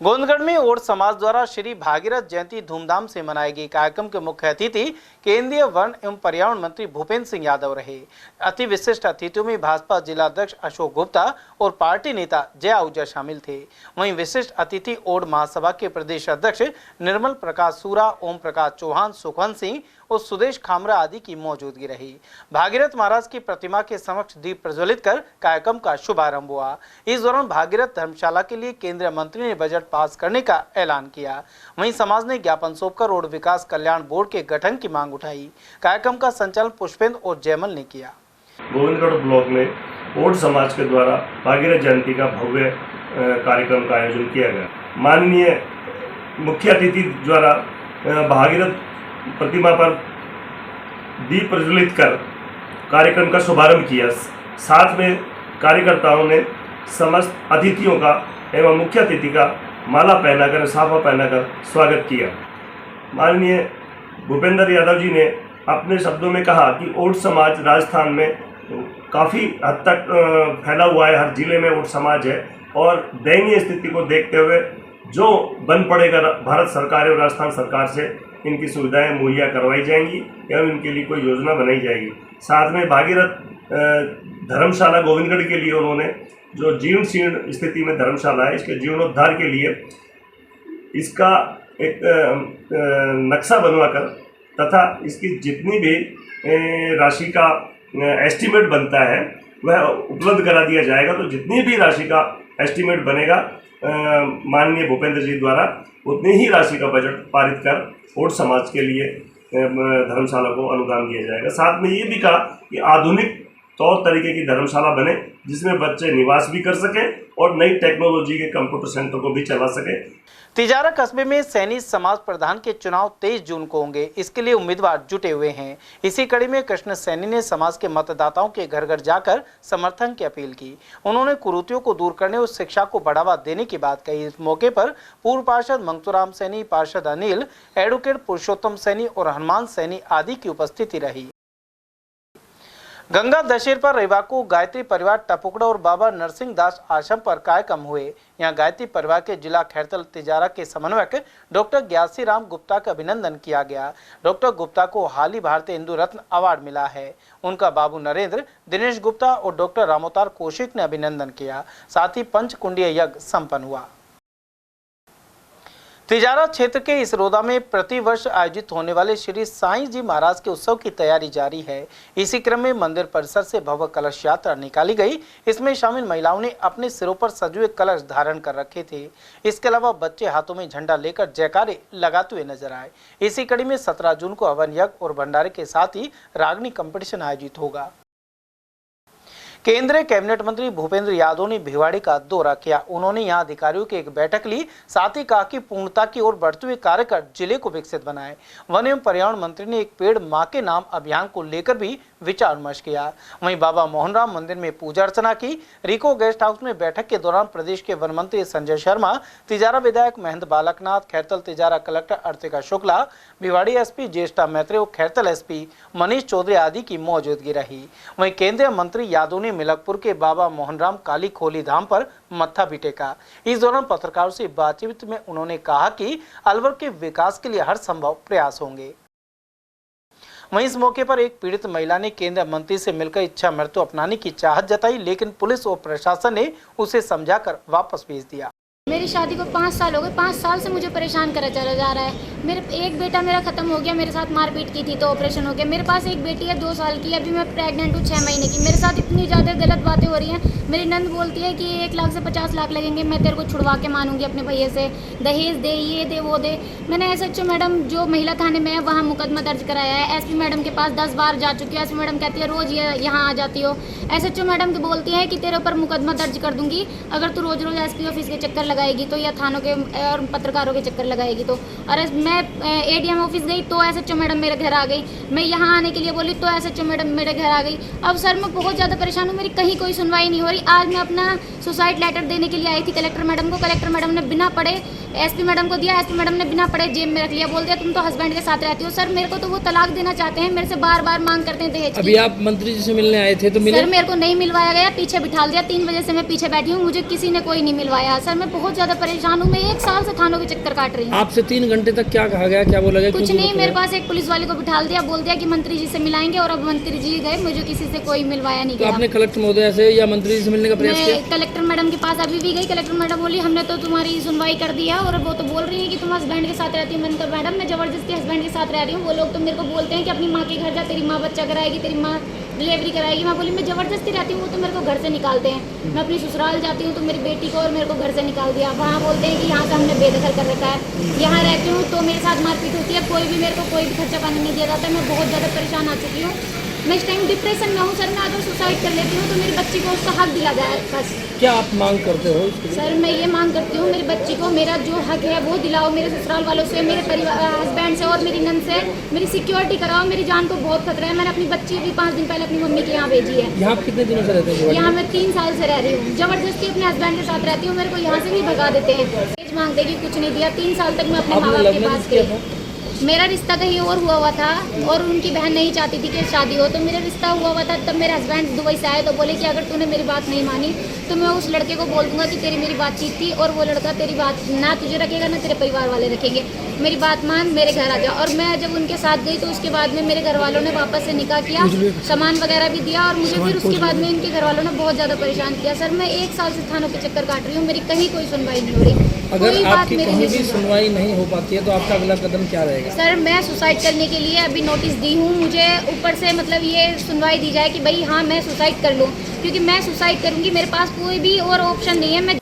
गोंदगढ़ में ओड समाज द्वारा श्री भागीरथ जयंती धूमधाम से मनाई गई। कार्यक्रम के मुख्य अतिथि केंद्रीय वन एवं पर्यावरण मंत्री भूपेंद्र सिंह यादव रहे। अति विशिष्ट अतिथियों में भाजपा जिला अध्यक्ष अशोक गुप्ता और पार्टी नेता जया आहूजा शामिल थे। वहीं विशिष्ट अतिथि ओड महासभा के प्रदेश अध्यक्ष निर्मल प्रकाश सूरा, ओम प्रकाश चौहान, सुखवंत सिंह और सुदेश खामरा आदि की मौजूदगी रही। भागीरथ महाराज की प्रतिमा के समक्ष दीप प्रज्वलित कर कार्यक्रम का शुभारंभ हुआ। इस दौरान भागीरथ धर्मशाला के लिए केंद्रीय मंत्री ने बजट पास करने का ऐलान किया। वहीं समाज ने ज्ञापन सौंपकर रोड विकास कल्याण बोर्ड के गठन की मांग उठाई। कार्यक्रम का संचालन पुष्पेंद्र और जयमल ने किया। गोविंदगढ़ ब्लॉक में ओड समाज के द्वारा भागीरथ जयंती का भव्य कार्यक्रम का आयोजन किया गया। माननीय मुख्य अतिथि द्वारा भागीरथ प्रतिमा पर दीप प्रज्वलित कर कार्यक्रम का शुभारंभ किया। साथ में कार्यकर्ताओं ने समस्त अतिथियों का एवं मुख्य अतिथि का माला पहनाकर, साफा पहनाकर स्वागत किया। माननीय भूपेंद्र यादव जी ने अपने शब्दों में कहा कि ओड समाज राजस्थान में काफ़ी हद तक फैला हुआ है, हर जिले में ओड समाज है और दयनीय स्थिति को देखते हुए जो बन पड़ेगा भारत सरकार और राजस्थान सरकार से इनकी सुविधाएं मुहैया करवाई जाएंगी एवं इनके लिए कोई योजना बनाई जाएगी। साथ में भागीरथ धर्मशाला गोविंदगढ़ के लिए उन्होंने जो जीर्ण शीर्ण स्थिति में धर्मशाला है, इसके जीर्णोद्धार के लिए इसका एक नक्शा बनवाकर तथा इसकी जितनी भी राशि का एस्टीमेट बनता है वह उपलब्ध करा दिया जाएगा। तो जितनी भी राशि का एस्टीमेट बनेगा माननीय भूपेंद्र जी द्वारा उतनी ही राशि का बजट पारित कर ओड समाज के लिए धर्मशाला को अनुदान दिया जाएगा। साथ में ये भी कहा कि आधुनिक तौर तरीके की धर्मशाला बने जिसमें बच्चे निवास भी कर सकें और नई टेक्नोलॉजी के कंप्यूटर सेंटर को भी चला सकें। तिजारा कस्बे में सैनी समाज प्रधान के चुनाव 23 जून को होंगे। इसके लिए उम्मीदवार जुटे हुए हैं। इसी कड़ी में कृष्ण सैनी ने समाज के मतदाताओं के घर घर जाकर समर्थन की अपील की। उन्होंने कुरीतियों को दूर करने और शिक्षा को बढ़ावा देने की बात कही। इस मौके पर पूर्व पार्षद मंगतूराम सैनी, पार्षद अनिल, एडवोकेट पुरुषोत्तम सैनी और हनुमान सैनी आदि की उपस्थिति रही। गंगा दशहरे पर रविवार को गायत्री परिवार टपुकड़ा और बाबा नरसिंह दास आश्रम पर कार्यक्रम हुए। यहां गायत्री परिवार के जिला खैरतल तिजारा के समन्वयक डॉक्टर ग्यासी राम गुप्ता का अभिनंदन किया गया। डॉक्टर गुप्ता को हाल ही भारतीय हिंदू रत्न अवार्ड मिला है। उनका बाबू नरेंद्र, दिनेश गुप्ता और डॉक्टर रामोतार कौशिक ने अभिनंदन किया। साथ ही पंचकुंडीय यज्ञ संपन्न हुआ। तिजारा क्षेत्र के इसरोदा में प्रतिवर्ष आयोजित होने वाले श्री साईं जी महाराज के उत्सव की तैयारी जारी है। इसी क्रम में मंदिर परिसर से भव्य कलश यात्रा निकाली गई। इसमें शामिल महिलाओं ने अपने सिरों पर सजे हुए कलश धारण कर रखे थे। इसके अलावा बच्चे हाथों में झंडा लेकर जयकारे लगाते हुए नजर आए। इसी कड़ी में 17 जून को हवन यज्ञ और भंडारे के साथ ही रागनी कंपटीशन आयोजित होगा। केंद्रीय कैबिनेट मंत्री भूपेंद्र यादव ने भिवाड़ी का दौरा किया। उन्होंने यहां अधिकारियों की एक बैठक ली। साथ ही कहा कि पूर्णता की ओर बढ़ते हुए कार्य कर जिले को विकसित बनाए। वन एवं पर्यावरण मंत्री ने एक पेड़ मां के नाम अभियान को लेकर भी विचार विमर्श किया। वहीं बाबा मोहनराम मंदिर में पूजा अर्चना की। रिको गेस्ट हाउस में बैठक के दौरान प्रदेश के वन मंत्री संजय शर्मा, तिजारा विधायक महेंद्र बालकनाथ, खैरतल तिजारा कलेक्टर अर्तिका शुक्ला, भिवाड़ी एसपी ज्येष्ठा मैत्री और खैरतल एसपी मनीष चौधरी आदि की मौजूदगी रही। वहीं केंद्रीय मंत्री यादव ने मिलकपुर के बाबा मोहनराम काली खोली धाम पर मत्था भी टेका। इस दौरान पत्रकारों से बातचीत में उन्होंने कहा कि अलवर के विकास के लिए हर संभव प्रयास होंगे। वहीं इस मौके पर एक पीड़ित महिला ने केंद्रीय मंत्री से मिलकर इच्छा मृत्यु अपनाने की चाहत जताई, लेकिन पुलिस और प्रशासन ने उसे समझाकर वापस भेज दिया। मेरी शादी को 5 साल हो गए। 5 साल से मुझे परेशान करा चला जा रहा है। मेरे एक बेटा मेरा खत्म हो गया, मेरे साथ मारपीट की थी तो ऑपरेशन हो गया। मेरे पास एक बेटी है 2 साल की, अभी मैं प्रेग्नेंट हूँ 6 महीने की। मेरे साथ इतनी ज़्यादा गलत बातें हो रही हैं। मेरी नंद बोलती है कि 1 लाख से 50 लाख लगेंगे, मैं तेरे को छुड़वा के मानूंगी अपने भैया से, दहेज दे, ये दे, वो दे। मैंने SHO मैडम जो महिला थाने में है वहाँ मुकदमा दर्ज कराया है। SP मैडम के पास 10 बार जा चुकी है। SP मैडम कहती है रोज़ यहाँ आ जाती हो। SHO मैडम की बोलती है कि तेरे ऊपर मुकदमा दर्ज कर दूंगी अगर तू रोज़ रोज़ SP ऑफिस के चक्कर लगाएगी तो, या थानों के और पत्रकारों के चक्कर लगाएगी तो। और मैं ADM ऑफिस गई तो SHO मैडम मेरे घर आ गई। मैं यहाँ आने के लिए बोली तो SHO मैडम मेरे घर आ गई। अब सर मैं बहुत ज़्यादा परेशान हूँ, मेरी कहीं कोई सुनवाई नहीं हो रही। आज मैं अपना सुसाइड लेटर देने के लिए आई थी कलेक्टर मैडम को। कलेक्टर मैडम ने बिना पढ़े SP मैडम को दिया। SP मैडम ने बिना पढ़े जेब में रख लिया। बोल दिया तुम तो हस्बैंड के साथ रहती हो। सर मेरे को तो वो तलाक देना चाहते हैं, मेरे से बार बार मांग करते हैं दहेज। अभी आप मंत्री जी से मिलने आए थे तो मिले? सर मेरे को नहीं मिलवाया गया, पीछे बिठा दिया। 3 बजे से मैं पीछे बैठी हूँ, मुझे किसी ने कोई नहीं मिलवाया। सर मैं बहुत ज़्यादा परेशान हूँ। मैं 1 साल से थानों के चक्कर काट रही हूँ। आपसे 3 घंटे तक क्या कहा गया, क्या बोला गया? कुछ नहीं, मेरे पास एक पुलिस वाले को बिठा दिया, बोल दिया कि मंत्री जी से मिलाएंगे, और अब मंत्री जी गए, मुझे किसी से कोई मिलवाया नहीं गया। आपने कलेक्टर महोदय से या मंत्री जी से मिलने का प्रयास किया? कलेक्टर मैडम के पास अभी भी गई। कलेक्टर मैडम बोली हमने तो तुम्हारी सुनवाई कर दी है, और वो तो बोल रही है कि तुम हस्बैंड के साथ रहती हो। मैंने कहा मैडम मैं जबरदस्ती हस्बैंड के साथ रह रही हूँ। वो लोग तो मेरे को बोलते हैं कि अपनी माँ के घर जा, तेरी माँ बच्चा कराएगी, तेरी माँ डिलीवरी कराएगी। मैं बोली मैं जबरदस्ती रहती हूँ, वो तो मेरे को घर से निकालते हैं। मैं अपनी ससुराल जाती हूँ तो मेरी बेटी को और मेरे को घर से निकाल दिया। वहाँ बोलते हैं कि यहाँ से हमने बेदखल कर रखा है। यहाँ रहती हूँ तो मेरे साथ मारपीट होती है, कोई भी मेरे को कोई भी खर्चा पानी नहीं दिया जाता। मैं बहुत ज़्यादा परेशान आ चुकी हूँ। मैं इस टाइम डिप्रेशन में हूँ। सर मैं अगर सुसाइड कर लेती हूँ तो मेरी बच्ची को उसका हक दिला जाए बस। क्या आप मांग करते हो? सर मैं ये मांग करती हूँ मेरी बच्ची को मेरा जो हक है वो दिलाओ। मेरे ससुराल वालों से, मेरे परिवार हस्बैंड से और मेरी नंद से मेरी सिक्योरिटी कराओ। मेरी जान को बहुत खतरा है। मैंने अपनी बच्ची भी 5 दिन पहले अपनी मम्मी के यहाँ भेजी है। यहाँ कितने दिनों से रहते हैं? यहाँ मैं 3 साल से रह रही हूँ। जबरदस्ती अपने हस्बैंड के साथ रहती हूँ। मेरे को यहाँ से भी भगा देते हैं। दहेज मांगते कि कुछ नहीं दिया। 3 साल तक मैं अपने माँ बाप के पास गई। मेरा रिश्ता कहीं और हुआ था और उनकी बहन नहीं चाहती थी कि शादी हो, तो मेरा रिश्ता हुआ था। तब मेरे हस्बैंड दुबई से आए तो बोले कि अगर तूने मेरी बात नहीं मानी तो मैं उस लड़के को बोल दूंगा कि तेरी मेरी बातचीत थी और वो लड़का तेरी बात ना तुझे रखेगा ना तेरे परिवार वाले रखेंगे। मेरी बात मान, मेरे घर आ जा। और मैं जब उनके साथ गई तो उसके बाद में मेरे घर वालों ने वापस से निकाह किया, सामान वगैरह भी दिया, और मुझे फिर उसके बाद में इनके घर वालों ने बहुत ज़्यादा परेशान किया। सर मैं 1 साल से थानों के चक्कर काट रही हूँ, मेरी कहीं कोई सुनवाई नहीं हो रही। अगर आपकी कहीं भी सुनवाई नहीं हो पाती है तो आपका अगला कदम क्या रहेगा? सर मैं सुसाइड करने के लिए अभी नोटिस दी हूँ। मुझे ऊपर से मतलब ये सुनवाई दी जाए कि भाई हाँ मैं सुसाइड कर लूँ, क्योंकि मैं सुसाइड करूँगी, मेरे पास कोई भी और ऑप्शन नहीं है। मैं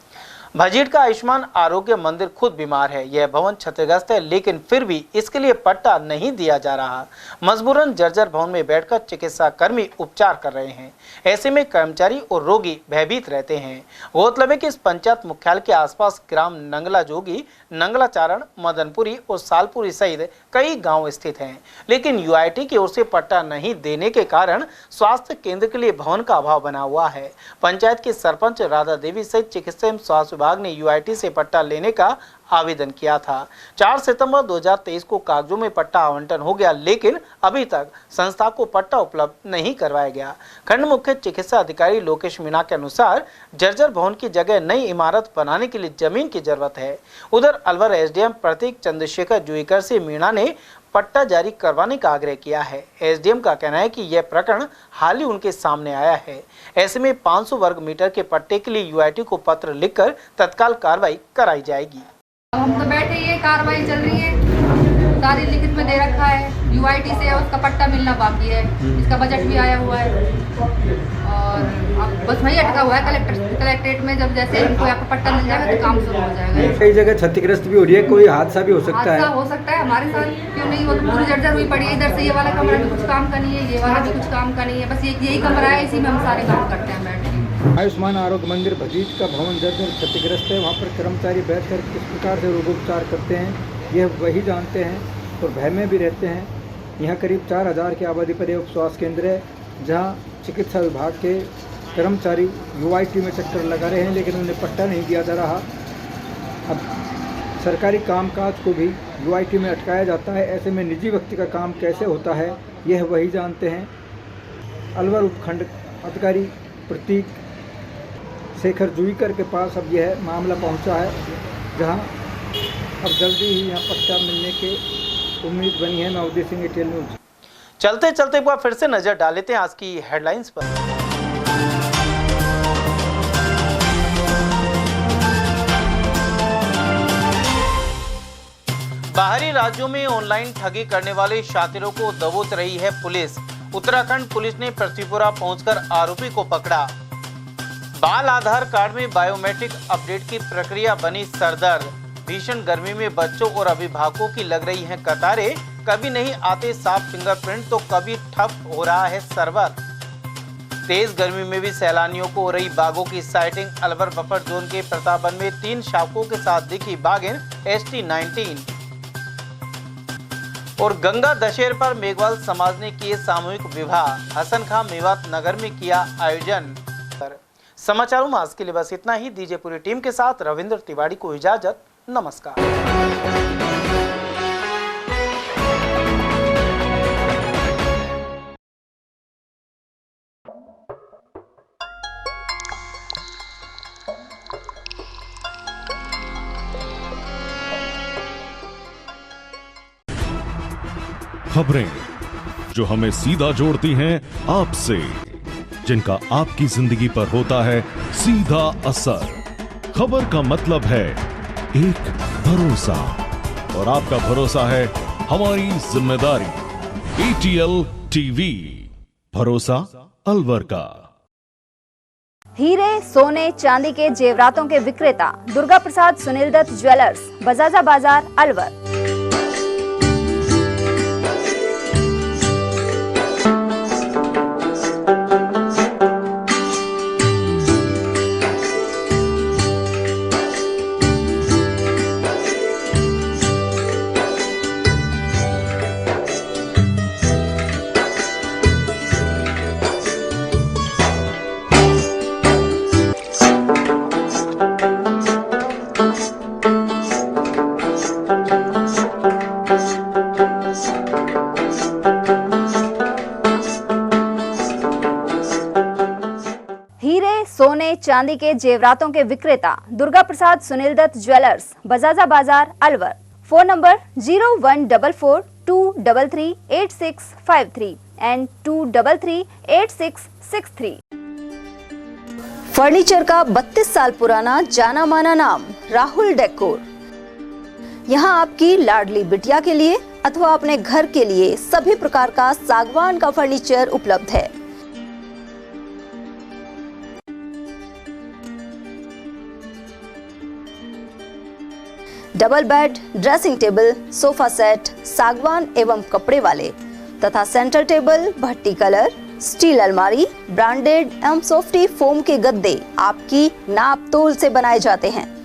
भजीट का आयुष्मान आरोग्य मंदिर खुद बीमार है। यह भवन क्षतिग्रस्त है, लेकिन फिर भी इसके लिए पट्टा नहीं दिया जा रहा। मजबूरन जर्जर भवन में बैठकर चिकित्सा कर्मी उपचार कर रहे हैं। ऐसे में कर्मचारी और रोगी भयभीत रहते हैं। गौरतलब है कि इस पंचायत मुख्यालय के आसपास ग्राम नंगला जोगी, नंगला चारण, मदनपुरी और सालपुरी सहित कई गाँव स्थित हैं, लेकिन यूआईटी की ओर से पट्टा नहीं देने के कारण स्वास्थ्य केंद्र के लिए भवन का अभाव बना हुआ है। पंचायत के सरपंच राधा देवी सहित चिकित्सा एवं स्वास्थ्य विभाग ने यूआईटी से पट्टा लेने का आवेदन किया था। 4 सितंबर 2023 को कागजों में पट्टा आवंटन हो गया, लेकिन अभी तक संस्था को पट्टा उपलब्ध नहीं करवाया गया। खंड मुख्य चिकित्सा अधिकारी लोकेश मीणा के अनुसार जर्जर भवन की जगह नई इमारत बनाने के लिए जमीन की जरूरत है। उधर अलवर एसडीएम प्रतीक चंद्रशेखर जुईकर से मीणा ने पट्टा जारी करवाने का आग्रह किया है। एसडीएम का कहना है कि यह प्रकरण हाल ही उनके सामने आया है। ऐसे में 500 वर्ग मीटर के पट्टे के लिए यूआईटी को पत्र लिखकर तत्काल कार्रवाई कराई जाएगी। हम तो बैठे, ये कार्रवाई चल रही है, सारी लिखित में दे रखा है। यूआईटी से उसका पट्टा मिलना बाकी है, इसका बजट भी आया हुआ है और अब बस वही अटका हुआ है कलेक्ट्रेट में। जब जैसे इनको यहाँ पर पट्टा मिल जाएगा तो काम शुरू हो जाएगा। कई जगह क्षतिग्रस्त भी हो रही है, कोई हादसा भी हो सकता है। हादसा हो सकता है, हमारे साथ क्यों नहीं हो, तो पूरी जर्जर हुई पड़ी है। इधर से ये वाला कमरा भी कुछ काम का नहीं है, ये वाला भी कुछ काम का नहीं है, बस यही कमरा है, इसी में हम सारे काम करते हैं बैठ के। आयुष्मान आरोग्य मंदिर भजीट का भवन जर्जर क्षतिग्रस्त है। वहाँ पर कर्मचारी बैठकर किस प्रकार से रोगोपचार करते हैं यह वही जानते हैं और भय में भी रहते हैं। यहाँ करीब 4000 की आबादी पर एक उपस्वास्थ्य केंद्र है, जहाँ चिकित्सा विभाग के कर्मचारी यूआईटी में चक्कर लगा रहे हैं, लेकिन उन्हें पट्टा नहीं दिया जा रहा। अब सरकारी कामकाज को भी यूआईटी में अटकाया जाता है। ऐसे में निजी व्यक्ति का काम कैसे होता है यह वही जानते हैं। अलवर उपखंड अधिकारी प्रतीक शेखर जुईकर के पास अब यह मामला पहुंचा है, जहां अब जल्दी ही यहां पट्टा मिलने की उम्मीद बनी है। मैं उदय सिंह, एटीएल न्यूज। चलते चलते एक बार फिर से नजर डाल लेते हैं आज की हेडलाइंस पर। बाहरी राज्यों में ऑनलाइन ठगी करने वाले शातिरों को दबोच रही है पुलिस। उत्तराखंड पुलिस ने पृथ्वीपुरा पहुंचकर आरोपी को पकड़ा। बाल आधार कार्ड में बायोमेट्रिक अपडेट की प्रक्रिया बनी सरदर्द। भीषण गर्मी में बच्चों और अभिभावकों की लग रही हैं कतारें। कभी नहीं आते साफ फिंगरप्रिंट तो कभी ठप हो रहा है सर्वर। तेज गर्मी में भी सैलानियों को हो रही बाघों की साइटिंग। अलवर बफर जोन के प्रतापगढ़ में 3 शावकों के साथ दिखी बाघिन ST-19। और गंगा दशहरे पर मेघवाल समाज ने किए सामूहिक विवाह। हसन खां मेवात नगर में किया आयोजन। समाचारों में आज के लिए बस इतना ही। दीजिए पूरी टीम के साथ रविंद्र तिवारी को इजाजत। नमस्कार। खबरें जो हमें सीधा जोड़ती हैं आपसे, जिनका आपकी जिंदगी पर होता है सीधा असर। खबर का मतलब है एक भरोसा, और आपका भरोसा है हमारी जिम्मेदारी। ATL टीवी, भरोसा अलवर का। हीरे, सोने, चांदी के जेवरातों के विक्रेता दुर्गा प्रसाद सुनील दत्त ज्वेलर्स, बजाजा बाजार, अलवर। सोने चांदी के जेवरातों के विक्रेता दुर्गा प्रसाद सुनील दत्त ज्वेलर्स, बजाजा बाजार, Alwar. Phone number 0144233863 and 2338663। Furniture का 32 साल पुराना जाना माना नाम राहुल डेकोर। यहाँ आपकी लाडली बिटिया के लिए अथवा अपने घर के लिए सभी प्रकार का सागवान का फर्नीचर उपलब्ध है। Double bed, dressing table, sofa set, सागवान एवं कपड़े वाले तथा सेंटर टेबल, भट्टी कलर, स्टील अलमारी, ब्रांडेड एवं सॉफ्टी फोम के गद्दे आपकी नाप तोल से बनाए जाते हैं।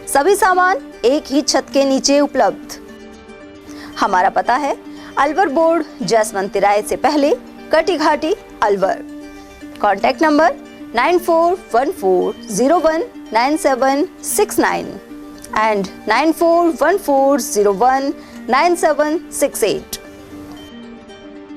सभी सामान एक ही छत के नीचे उपलब्ध। हमारा पता है अलवर बोर्ड, जैसमंत तिराहे से पहले, Kati Ghati, Alwar. Contact number 9414019769 and 9414019768।